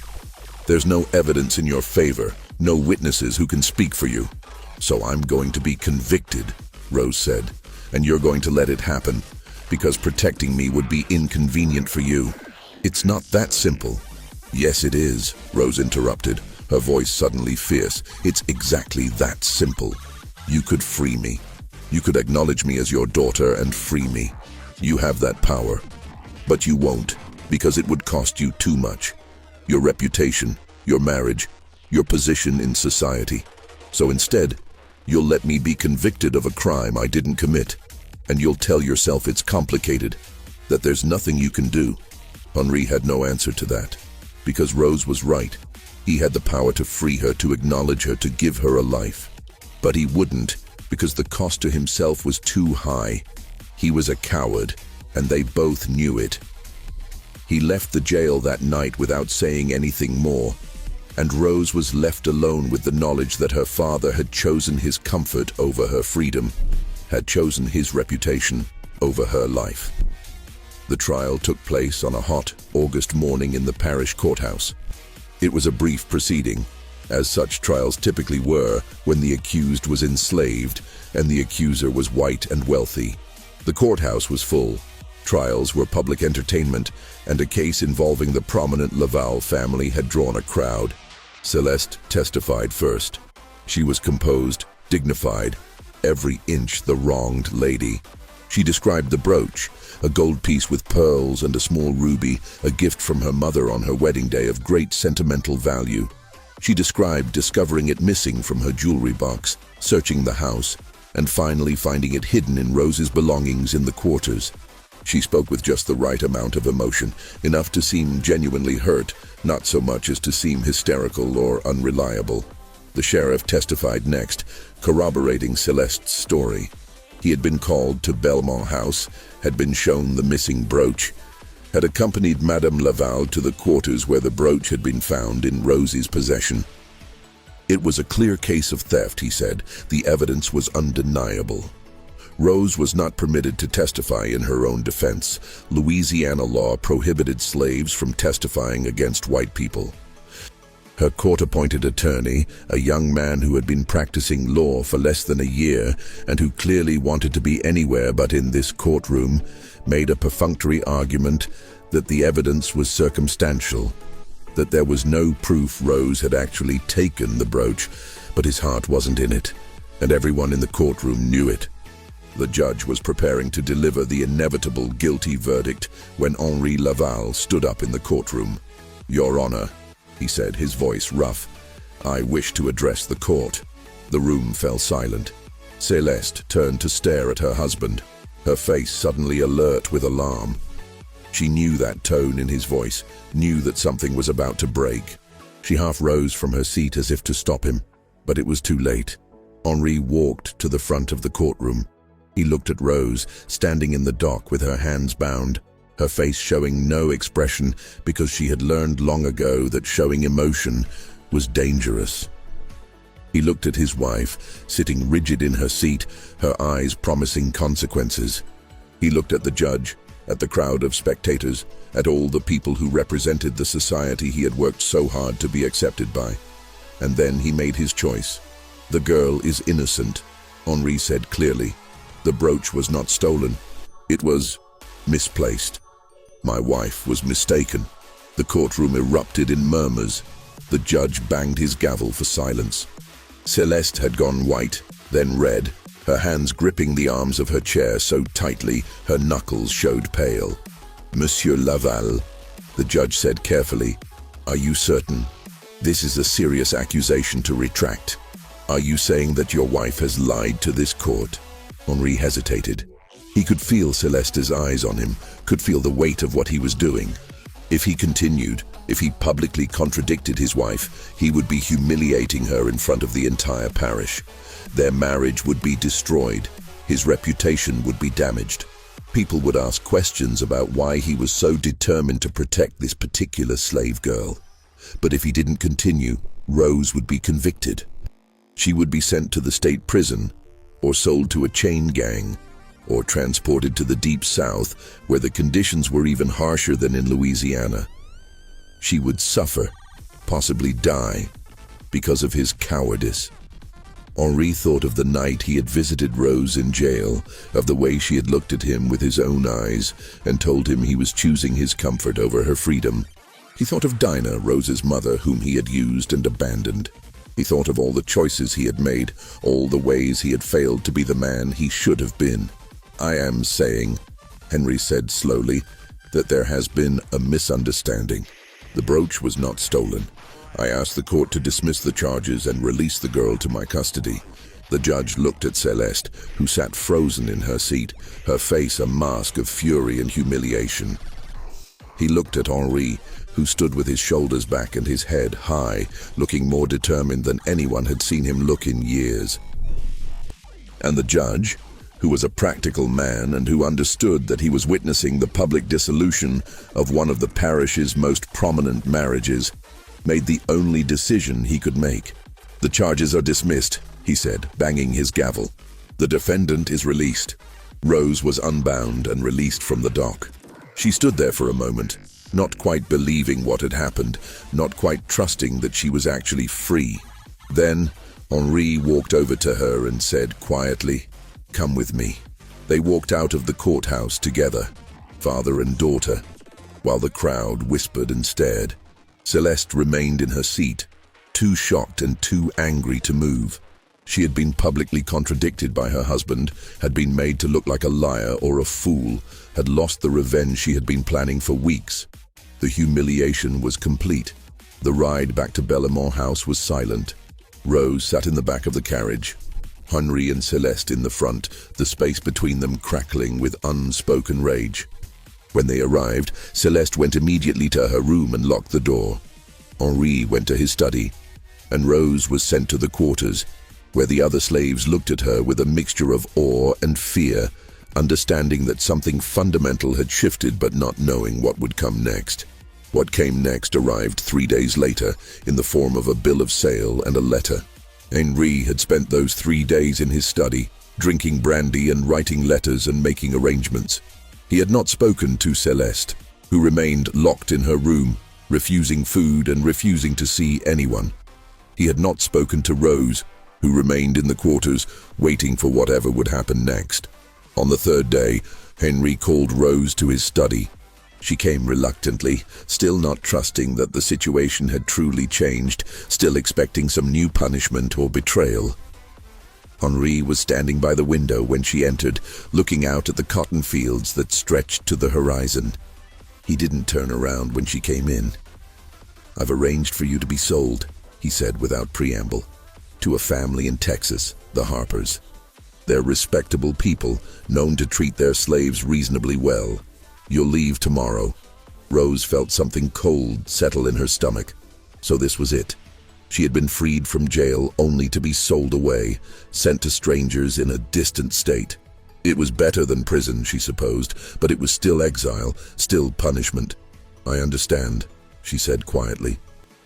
There's no evidence in your favor, no witnesses who can speak for you. So I'm going to be convicted," Rose said, "and you're going to let it happen, because protecting me would be inconvenient for you. It's not that simple." "Yes, it is," Rose interrupted, her voice suddenly fierce. "It's exactly that simple. You could free me. You could acknowledge me as your daughter and free me. You have that power. But you won't, because it would cost you too much. Your reputation, your marriage, your position in society. So instead, you'll let me be convicted of a crime I didn't commit, and you'll tell yourself it's complicated, that there's nothing you can do." Henri had no answer to that, because Rose was right. He had the power to free her, to acknowledge her, to give her a life. But he wouldn't, because the cost to himself was too high. He was a coward, and they both knew it. He left the jail that night without saying anything more, and Rose was left alone with the knowledge that her father had chosen his comfort over her freedom, had chosen his reputation over her life. The trial took place on a hot August morning in the parish courthouse. It was a brief proceeding, as such trials typically were when the accused was enslaved and the accuser was white and wealthy. The courthouse was full. Trials were public entertainment, and a case involving the prominent Laval family had drawn a crowd. Céleste testified first. She was composed, dignified, every inch the wronged lady. She described the brooch, a gold piece with pearls and a small ruby, a gift from her mother on her wedding day of great sentimental value. She described discovering it missing from her jewelry box, searching the house, and finally finding it hidden in Rose's belongings in the quarters. She spoke with just the right amount of emotion, enough to seem genuinely hurt, not so much as to seem hysterical or unreliable. The sheriff testified next, corroborating Celeste's story. He had been called to Belmont House, had been shown the missing brooch, had accompanied Madame Laval to the quarters where the brooch had been found in Rose's possession. It was a clear case of theft, he said. The evidence was undeniable. Rose was not permitted to testify in her own defense. Louisiana law prohibited slaves from testifying against white people. Her court-appointed attorney, a young man who had been practicing law for less than a year and who clearly wanted to be anywhere but in this courtroom, made a perfunctory argument that the evidence was circumstantial, that there was no proof Rose had actually taken the brooch, but his heart wasn't in it, and everyone in the courtroom knew it. The judge was preparing to deliver the inevitable guilty verdict when Henri Laval stood up in the courtroom. "Your Honor," he said, his voice rough, "I wish to address the court." The room fell silent. Celeste turned to stare at her husband, her face suddenly alert with alarm. She knew that tone in his voice, knew that something was about to break. She half rose from her seat as if to stop him, but it was too late. Henri walked to the front of the courtroom. He looked at Rose, standing in the dock with her hands bound, her face showing no expression because she had learned long ago that showing emotion was dangerous. He looked at his wife, sitting rigid in her seat, her eyes promising consequences. He looked at the judge, at the crowd of spectators, at all the people who represented the society he had worked so hard to be accepted by. And then he made his choice. "The girl is innocent," Henri said clearly. "The brooch was not stolen. It was misplaced. My wife was mistaken." The courtroom erupted in murmurs. The judge banged his gavel for silence. Celeste had gone white, then red, her hands gripping the arms of her chair so tightly her knuckles showed pale. "Monsieur Laval," the judge said carefully, "are you certain? This is a serious accusation to retract. Are you saying that your wife has lied to this court?" Henri hesitated. He could feel Celeste's eyes on him, could feel the weight of what he was doing. If he continued, if he publicly contradicted his wife, he would be humiliating her in front of the entire parish. Their marriage would be destroyed. His reputation would be damaged. People would ask questions about why he was so determined to protect this particular slave girl. But if he didn't continue, Rose would be convicted. She would be sent to the state prison, or sold to a chain gang, or transported to the deep south, where the conditions were even harsher than in Louisiana. She would suffer, possibly die, because of his cowardice. Henri thought of the night he had visited Rose in jail, of the way she had looked at him with his own eyes and told him he was choosing his comfort over her freedom. He thought of Dinah, Rose's mother, whom he had used and abandoned. He thought of all the choices he had made, all the ways he had failed to be the man he should have been. "I am saying," Henry said slowly, "that there has been a misunderstanding. The brooch was not stolen. I asked the court to dismiss the charges and release the girl to my custody." The judge looked at Celeste, who sat frozen in her seat, her face a mask of fury and humiliation. He looked at Henri, who stood with his shoulders back and his head high, looking more determined than anyone had seen him look in years. And the judge, who was a practical man and who understood that he was witnessing the public dissolution of one of the parish's most prominent marriages, made the only decision he could make. "The charges are dismissed," he said, banging his gavel. "The defendant is released." Rose was unbound and released from the dock. She stood there for a moment, not quite believing what had happened, not quite trusting that she was actually free. Then Henri walked over to her and said quietly, "Come with me." They walked out of the courthouse together, father and daughter, while the crowd whispered and stared. Celeste remained in her seat, too shocked and too angry to move. She had been publicly contradicted by her husband, had been made to look like a liar or a fool, had lost the revenge she had been planning for weeks. The humiliation was complete. The ride back to Belmont House was silent. Rose sat in the back of the carriage, Henri and Celeste in the front, the space between them crackling with unspoken rage. When they arrived, Celeste went immediately to her room and locked the door. Henri went to his study, and Rose was sent to the quarters, where the other slaves looked at her with a mixture of awe and fear, understanding that something fundamental had shifted but not knowing what would come next. What came next arrived 3 days later in the form of a bill of sale and a letter. Henri had spent those 3 days in his study, drinking brandy and writing letters and making arrangements. He had not spoken to Celeste, who remained locked in her room, refusing food and refusing to see anyone. He had not spoken to Rose, who remained in the quarters, waiting for whatever would happen next. On the 3rd day, Henri called Rose to his study. She came reluctantly, still not trusting that the situation had truly changed, still expecting some new punishment or betrayal. Henri was standing by the window when she entered, looking out at the cotton fields that stretched to the horizon. He didn't turn around when she came in. "I've arranged for you to be sold," he said without preamble, "to a family in Texas, the Harpers. They're respectable people, known to treat their slaves reasonably well. You'll leave tomorrow." Rose felt something cold settle in her stomach. So this was it. She had been freed from jail only to be sold away, sent to strangers in a distant state. It was better than prison, she supposed, but it was still exile, still punishment. "I understand," she said quietly.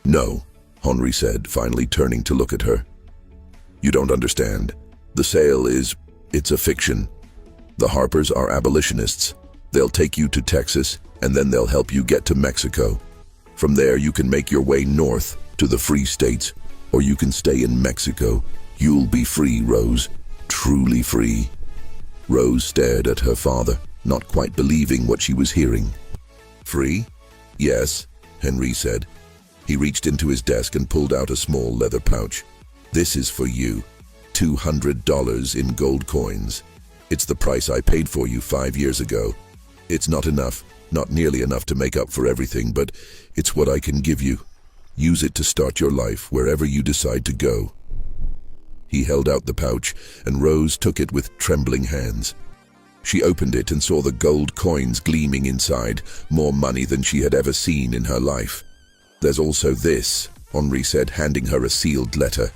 "No," Henri said, finally turning to look at her. "You don't understand. The sale it's a fiction. The Harpers are abolitionists. They'll take you to Texas, and then they'll help you get to Mexico. From there you can make your way north to the free states, or you can stay in Mexico. You'll be free, Rose, truly free." Rose stared at her father, not quite believing what she was hearing. "Free? Yes," Henri said. He reached into his desk and pulled out a small leather pouch. "This is for you. $200 in gold coins. It's the price I paid for you 5 years ago. It's not enough, not nearly enough to make up for everything, but it's what I can give you. Use it to start your life wherever you decide to go." He held out the pouch, and Rose took it with trembling hands. She opened it and saw the gold coins gleaming inside, more money than she had ever seen in her life. "There's also this," Henri said, handing her a sealed letter.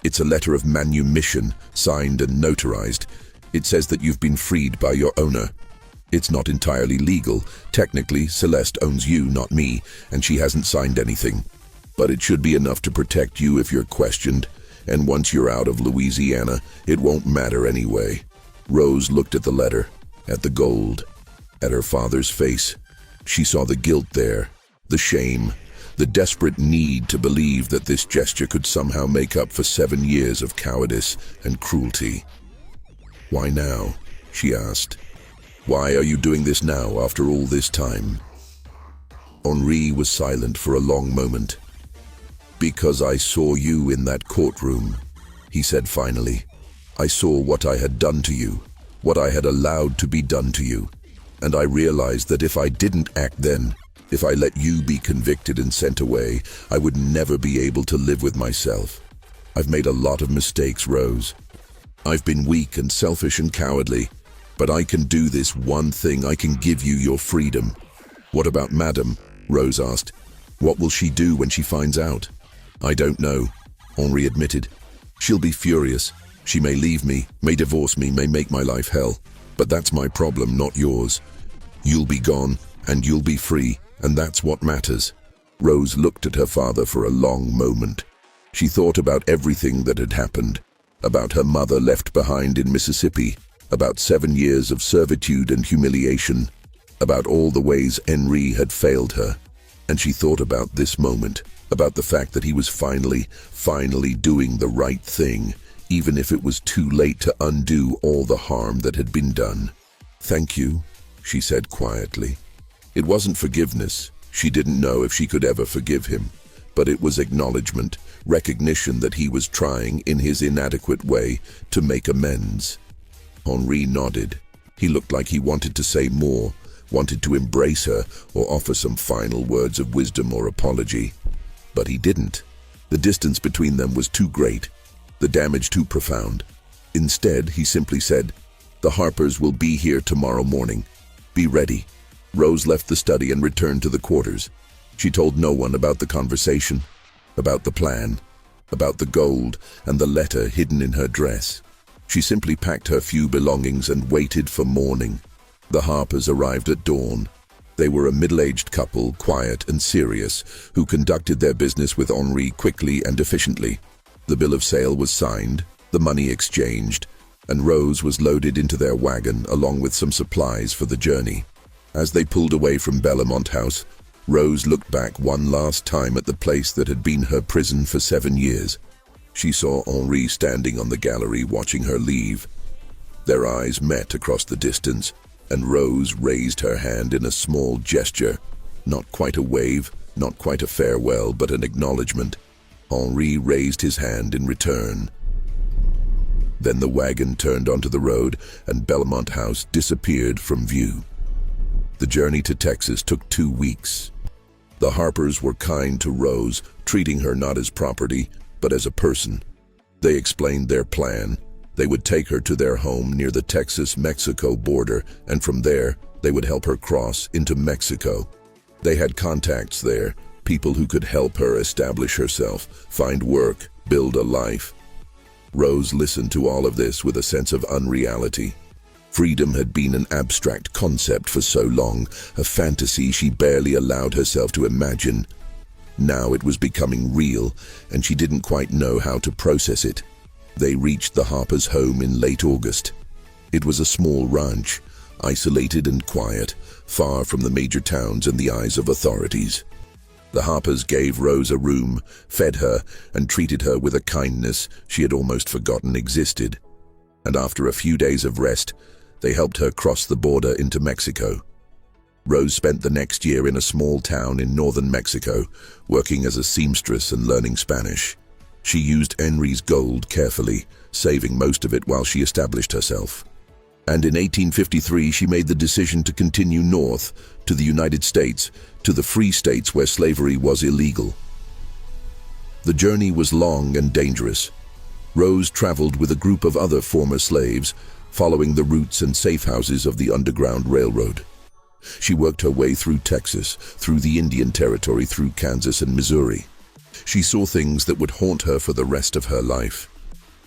"It's a letter of manumission, signed and notarized. It says that you've been freed by your owner. It's not entirely legal. Technically, Celeste owns you, not me, and she hasn't signed anything. But it should be enough to protect you if you're questioned, and once you're out of Louisiana, it won't matter anyway." Rose looked at the letter, at the gold, at her father's face. She saw the guilt there, the shame, the desperate need to believe that this gesture could somehow make up for 7 years of cowardice and cruelty. "Why now?" she asked. "Why are you doing this now after all this time?" Henri was silent for a long moment. "Because I saw you in that courtroom," he said finally. "I saw what I had done to you, what I had allowed to be done to you, and I realized that if I didn't act then, if I let you be convicted and sent away, I would never be able to live with myself. I've made a lot of mistakes, Rose. I've been weak and selfish and cowardly, but I can do this one thing. I can give you your freedom." "What about Madame?" Rose asked. "What will she do when she finds out?" "I don't know," Henri admitted. "She'll be furious. She may leave me, may divorce me, may make my life hell. But that's my problem, not yours. You'll be gone, and you'll be free, and that's what matters." Rose looked at her father for a long moment. She thought about everything that had happened, about her mother left behind in Mississippi, about 7 years of servitude and humiliation, about all the ways Henri had failed her. And she thought about this moment, about the fact that he was finally doing the right thing, even if it was too late to undo all the harm that had been done. "Thank you," she said quietly. It wasn't forgiveness. She didn't know if she could ever forgive him. But it was acknowledgement, recognition that he was trying, in his inadequate way, to make amends. Henri nodded. He looked like he wanted to say more, wanted to embrace her or offer some final words of wisdom or apology. But he didn't. The distance between them was too great, the damage too profound. Instead, he simply said, "The Harpers will be here tomorrow morning. Be ready." Rose left the study and returned to the quarters. She told no one about the conversation, about the plan, about the gold and the letter hidden in her dress. She simply packed her few belongings and waited for morning. The Harpers arrived at dawn. They were a middle-aged couple, quiet and serious, who conducted their business with Henri quickly and efficiently. The bill of sale was signed, the money exchanged, and Rose was loaded into their wagon along with some supplies for the journey. As they pulled away from Belmont House, Rose looked back one last time at the place that had been her prison for 7 years. She saw Henri standing on the gallery watching her leave. Their eyes met across the distance, and Rose raised her hand in a small gesture. Not quite a wave, not quite a farewell, but an acknowledgement. Henri raised his hand in return. Then the wagon turned onto the road, and Belmont House disappeared from view. The journey to Texas took 2 weeks. The Harpers were kind to Rose, treating her not as property, but as a person. They explained their plan. They would take her to their home near the Texas-Mexico border, and from there, they would help her cross into Mexico. They had contacts there, people who could help her establish herself, find work, build a life. Rose listened to all of this with a sense of unreality. Freedom had been an abstract concept for so long, a fantasy she barely allowed herself to imagine. Now it was becoming real, and she didn't quite know how to process it. They reached the Harpers' home in late August. It was a small ranch, isolated and quiet, far from the major towns and the eyes of authorities. The Harpers gave Rose a room, fed her, and treated her with a kindness she had almost forgotten existed. And after a few days of rest, they helped her cross the border into Mexico. Rose spent the next year in a small town in northern Mexico, working as a seamstress and learning Spanish. She used Henri's gold carefully, saving most of it while she established herself. And in 1853, she made the decision to continue north, to the United States, to the free states where slavery was illegal. The journey was long and dangerous. Rose traveled with a group of other former slaves, following the routes and safe houses of the Underground Railroad. She worked her way through Texas, through the Indian Territory, through Kansas and Missouri. She saw things that would haunt her for the rest of her life.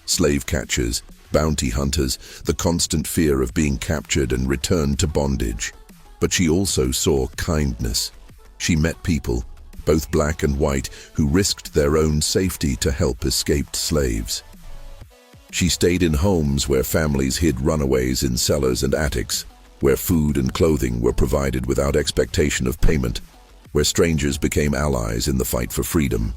Slave catchers, bounty hunters, the constant fear of being captured and returned to bondage. But she also saw kindness. She met people, both black and white, who risked their own safety to help escaped slaves. She stayed in homes where families hid runaways in cellars and attics, where food and clothing were provided without expectation of payment, where strangers became allies in the fight for freedom.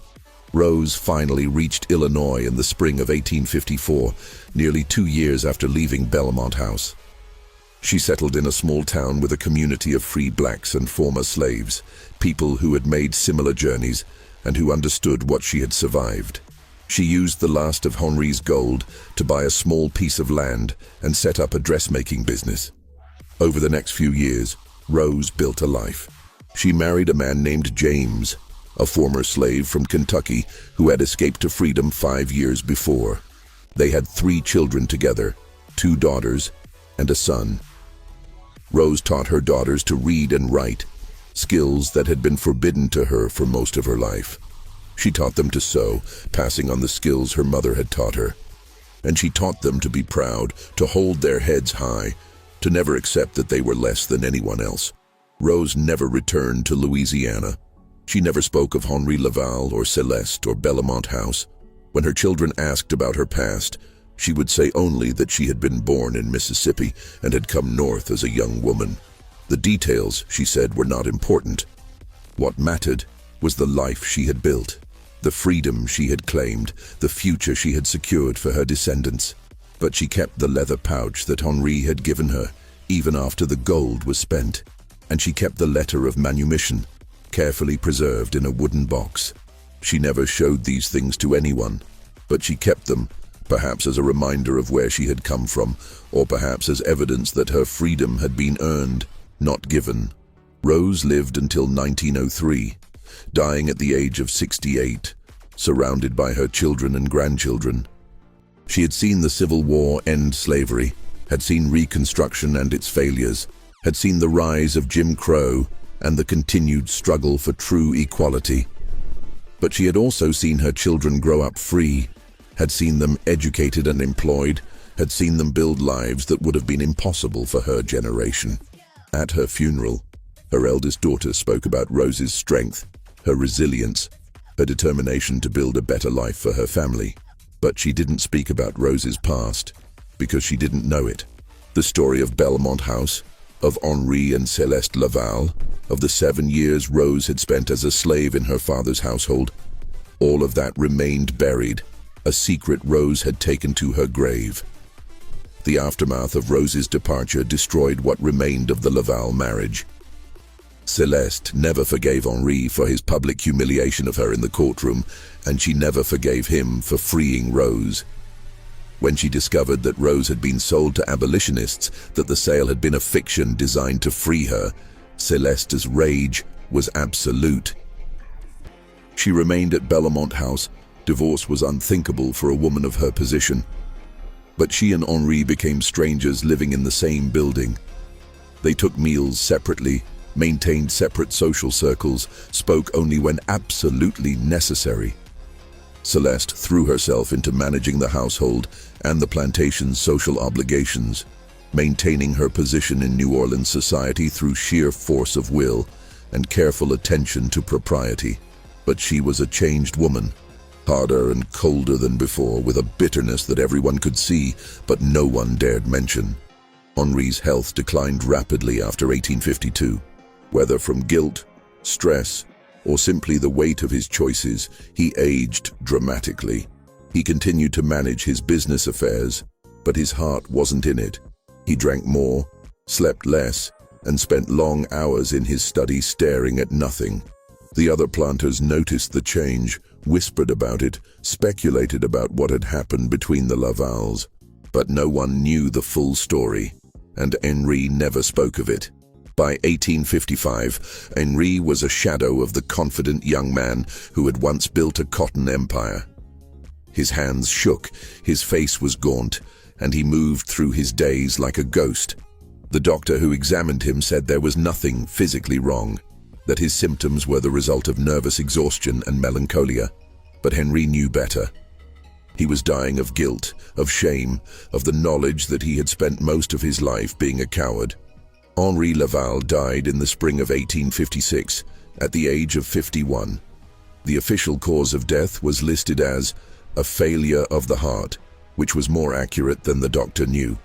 Rose finally reached Illinois in the spring of 1854, nearly 2 years after leaving Belmont House. She settled in a small town with a community of free blacks and former slaves, people who had made similar journeys and who understood what she had survived. She used the last of Henri's gold to buy a small piece of land and set up a dressmaking business. Over the next few years, Rose built a life. She married a man named James, a former slave from Kentucky who had escaped to freedom 5 years before. They had 3 children together, 2 daughters and a son. Rose taught her daughters to read and write, skills that had been forbidden to her for most of her life. She taught them to sew, passing on the skills her mother had taught her. And she taught them to be proud, to hold their heads high, to never accept that they were less than anyone else. Rose never returned to Louisiana. She never spoke of Henri Laval or Celeste or Belmont House. When her children asked about her past, she would say only that she had been born in Mississippi and had come north as a young woman. The details, she said, were not important. What mattered was the life she had built, the freedom she had claimed, the future she had secured for her descendants. But she kept the leather pouch that Henri had given her, even after the gold was spent. And she kept the letter of manumission, carefully preserved in a wooden box. She never showed these things to anyone, but she kept them, perhaps as a reminder of where she had come from, or perhaps as evidence that her freedom had been earned, not given. Rose lived until 1903, dying at the age of 68, surrounded by her children and grandchildren. She had seen the Civil War end slavery, had seen Reconstruction and its failures, had seen the rise of Jim Crow and the continued struggle for true equality. But she had also seen her children grow up free, had seen them educated and employed, had seen them build lives that would have been impossible for her generation. At her funeral, her eldest daughter spoke about Rose's strength, her resilience, her determination to build a better life for her family. But she didn't speak about Rose's past, because she didn't know it. The story of Belmont House, of Henri and Celeste Laval, of the 7 years Rose had spent as a slave in her father's household, all of that remained buried, a secret Rose had taken to her grave. The aftermath of Rose's departure destroyed what remained of the Laval marriage. Celeste never forgave Henri for his public humiliation of her in the courtroom, and she never forgave him for freeing Rose. When she discovered that Rose had been sold to abolitionists, that the sale had been a fiction designed to free her, Celeste's rage was absolute. She remained at Belmont House. Divorce was unthinkable for a woman of her position. But she and Henri became strangers living in the same building. They took meals separately, maintained separate social circles, spoke only when absolutely necessary. Celeste threw herself into managing the household and the plantation's social obligations, maintaining her position in New Orleans society through sheer force of will and careful attention to propriety. But she was a changed woman, harder and colder than before, with a bitterness that everyone could see but no one dared mention. Henri's health declined rapidly after 1852. Whether from guilt, stress, or simply the weight of his choices, he aged dramatically. He continued to manage his business affairs, but his heart wasn't in it. He drank more, slept less, and spent long hours in his study staring at nothing. The other planters noticed the change, whispered about it, speculated about what had happened between the Lavals. But no one knew the full story, and Henri never spoke of it. By 1855, Henri was a shadow of the confident young man who had once built a cotton empire. His hands shook, his face was gaunt, and he moved through his days like a ghost. The doctor who examined him said there was nothing physically wrong, that his symptoms were the result of nervous exhaustion and melancholia. But Henri knew better. He was dying of guilt, of shame, of the knowledge that he had spent most of his life being a coward. Henri Laval died in the spring of 1856, at the age of 51. The official cause of death was listed as a failure of the heart, which was more accurate than the doctor knew.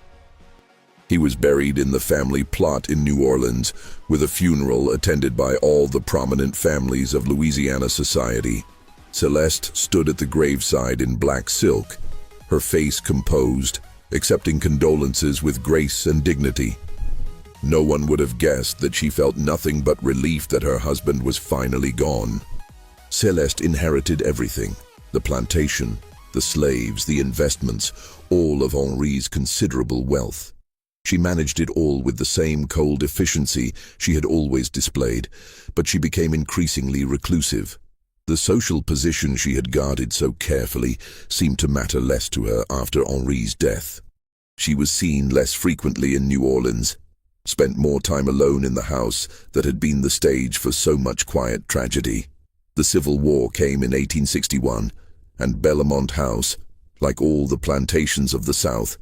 He was buried in the family plot in New Orleans, with a funeral attended by all the prominent families of Louisiana society. Celeste stood at the graveside in black silk, her face composed, accepting condolences with grace and dignity. No one would have guessed that she felt nothing but relief that her husband was finally gone. Celeste inherited everything: the plantation, the slaves, the investments, all of Henri's considerable wealth. She managed it all with the same cold efficiency she had always displayed, but she became increasingly reclusive. The social position she had guarded so carefully seemed to matter less to her after Henri's death. She was seen less frequently in New Orleans, spent more time alone in the house that had been the stage for so much quiet tragedy. The Civil War came in 1861, and Belmont House, like all the plantations of the South,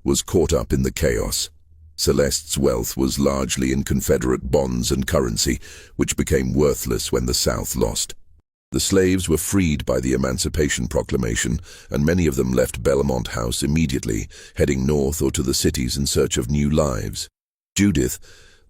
was caught up in the chaos. Celeste's wealth was largely in Confederate bonds and currency, which became worthless when the South lost. The slaves were freed by the Emancipation Proclamation, and many of them left Belmont House immediately, heading north or to the cities in search of new lives. Judith,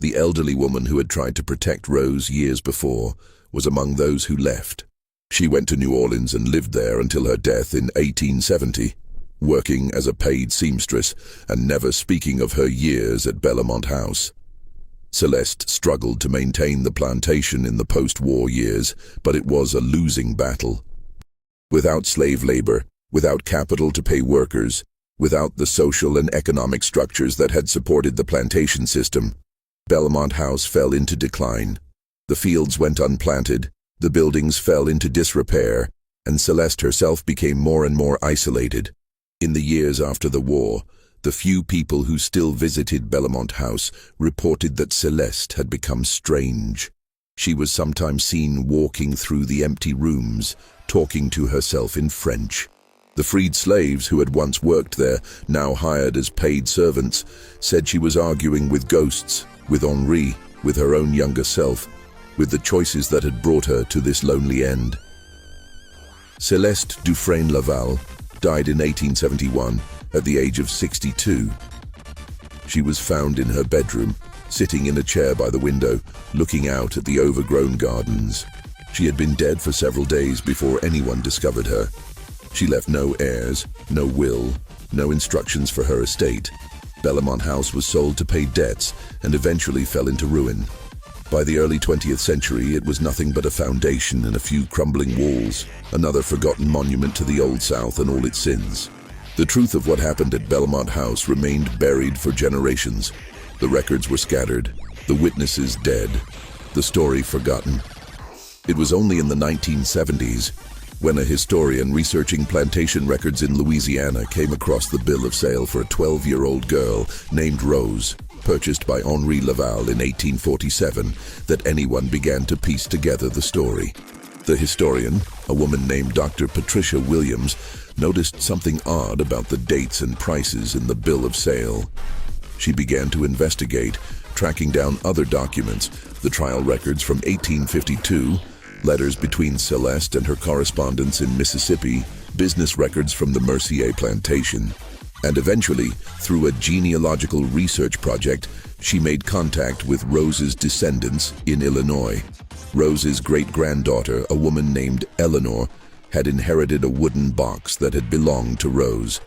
the elderly woman who had tried to protect Rose years before, was among those who left. She went to New Orleans and lived there until her death in 1870, working as a paid seamstress and never speaking of her years at Belmont House. Celeste struggled to maintain the plantation in the post-war years, but it was a losing battle. Without slave labor, without capital to pay workers, without the social and economic structures that had supported the plantation system, Belmont House fell into decline. The fields went unplanted, the buildings fell into disrepair, and Celeste herself became more and more isolated. In the years after the war, the few people who still visited Belmont House reported that Celeste had become strange. She was sometimes seen walking through the empty rooms, talking to herself in French. The freed slaves who had once worked there, now hired as paid servants, said she was arguing with ghosts, with Henri, with her own younger self, with the choices that had brought her to this lonely end. Celeste Dufresne Laval died in 1871 at the age of 62. She was found in her bedroom, sitting in a chair by the window, looking out at the overgrown gardens. She had been dead for several days before anyone discovered her. She left no heirs, no will, no instructions for her estate. Belmont House was sold to pay debts and eventually fell into ruin. By the early 20th century, it was nothing but a foundation and a few crumbling walls, another forgotten monument to the Old South and all its sins. The truth of what happened at Belmont House remained buried for generations. The records were scattered, the witnesses dead, the story forgotten. It was only in the 1970s when a historian researching plantation records in Louisiana came across the bill of sale for a 12-year-old girl named Rose, purchased by Henri Laval in 1847, that anyone began to piece together the story. The historian, a woman named Dr. Patricia Williams, noticed something odd about the dates and prices in the bill of sale. She began to investigate, tracking down other documents, the trial records from 1852, letters between Celeste and her correspondents in Mississippi, business records from the Mercier plantation, and eventually, through a genealogical research project, she made contact with Rose's descendants in Illinois. Rose's great-granddaughter, a woman named Eleanor, had inherited a wooden box that had belonged to Rose.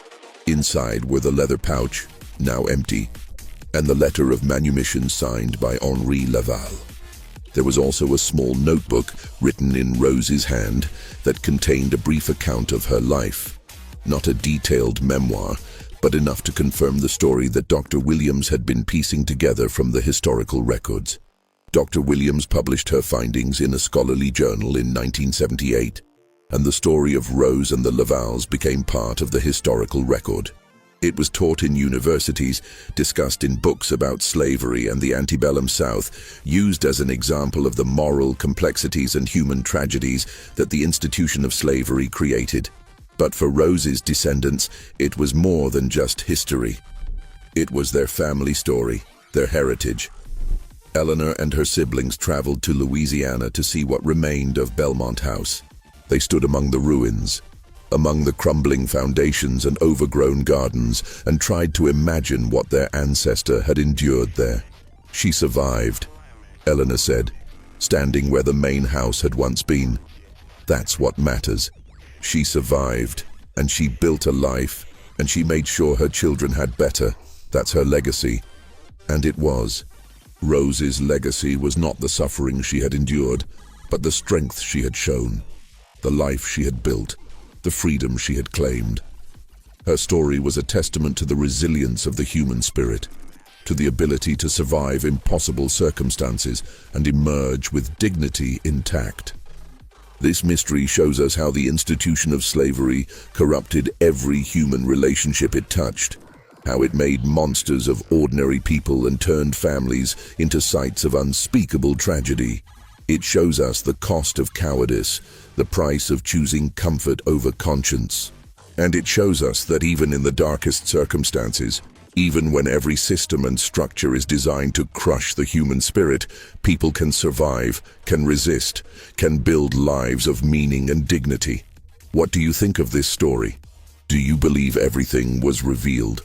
Inside were the leather pouch, now empty, and the letter of manumission signed by Henri Laval. There was also a small notebook written in Rose's hand that contained a brief account of her life. Not a detailed memoir, but enough to confirm the story that Dr. Williams had been piecing together from the historical records. Dr. Williams published her findings in a scholarly journal in 1978, and the story of Rose and the Lavals became part of the historical record. It was taught in universities, discussed in books about slavery and the antebellum South, used as an example of the moral complexities and human tragedies that the institution of slavery created. But for Rose's descendants, it was more than just history. It was their family story, their heritage. Eleanor and her siblings traveled to Louisiana to see what remained of Belmont House. They stood among the ruins, among the crumbling foundations and overgrown gardens, and tried to imagine what their ancestor had endured there. She survived, Eleanor said, standing where the main house had once been. That's what matters. She survived, and she built a life, and she made sure her children had better. That's her legacy. And it was. Rose's legacy was not the suffering she had endured, but the strength she had shown, the life she had built, the freedom she had claimed. Her story was a testament to the resilience of the human spirit, to the ability to survive impossible circumstances and emerge with dignity intact. This mystery shows us how the institution of slavery corrupted every human relationship it touched, how it made monsters of ordinary people and turned families into sites of unspeakable tragedy. It shows us the cost of cowardice, the price of choosing comfort over conscience. And it shows us that even in the darkest circumstances, even when every system and structure is designed to crush the human spirit, people can survive, can resist, can build lives of meaning and dignity. What do you think of this story? Do you believe everything was revealed?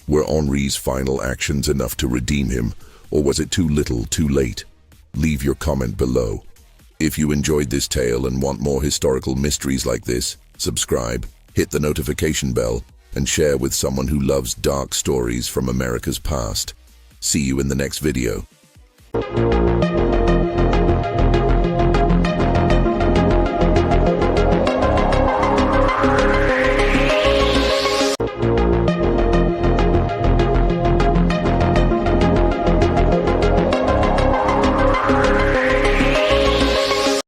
Were Henri's final actions enough to redeem him, or was it too little, too late? Leave your comment below. If you enjoyed this tale and want more historical mysteries like this, subscribe, hit the notification bell, and share with someone who loves dark stories from America's past. See you in the next video.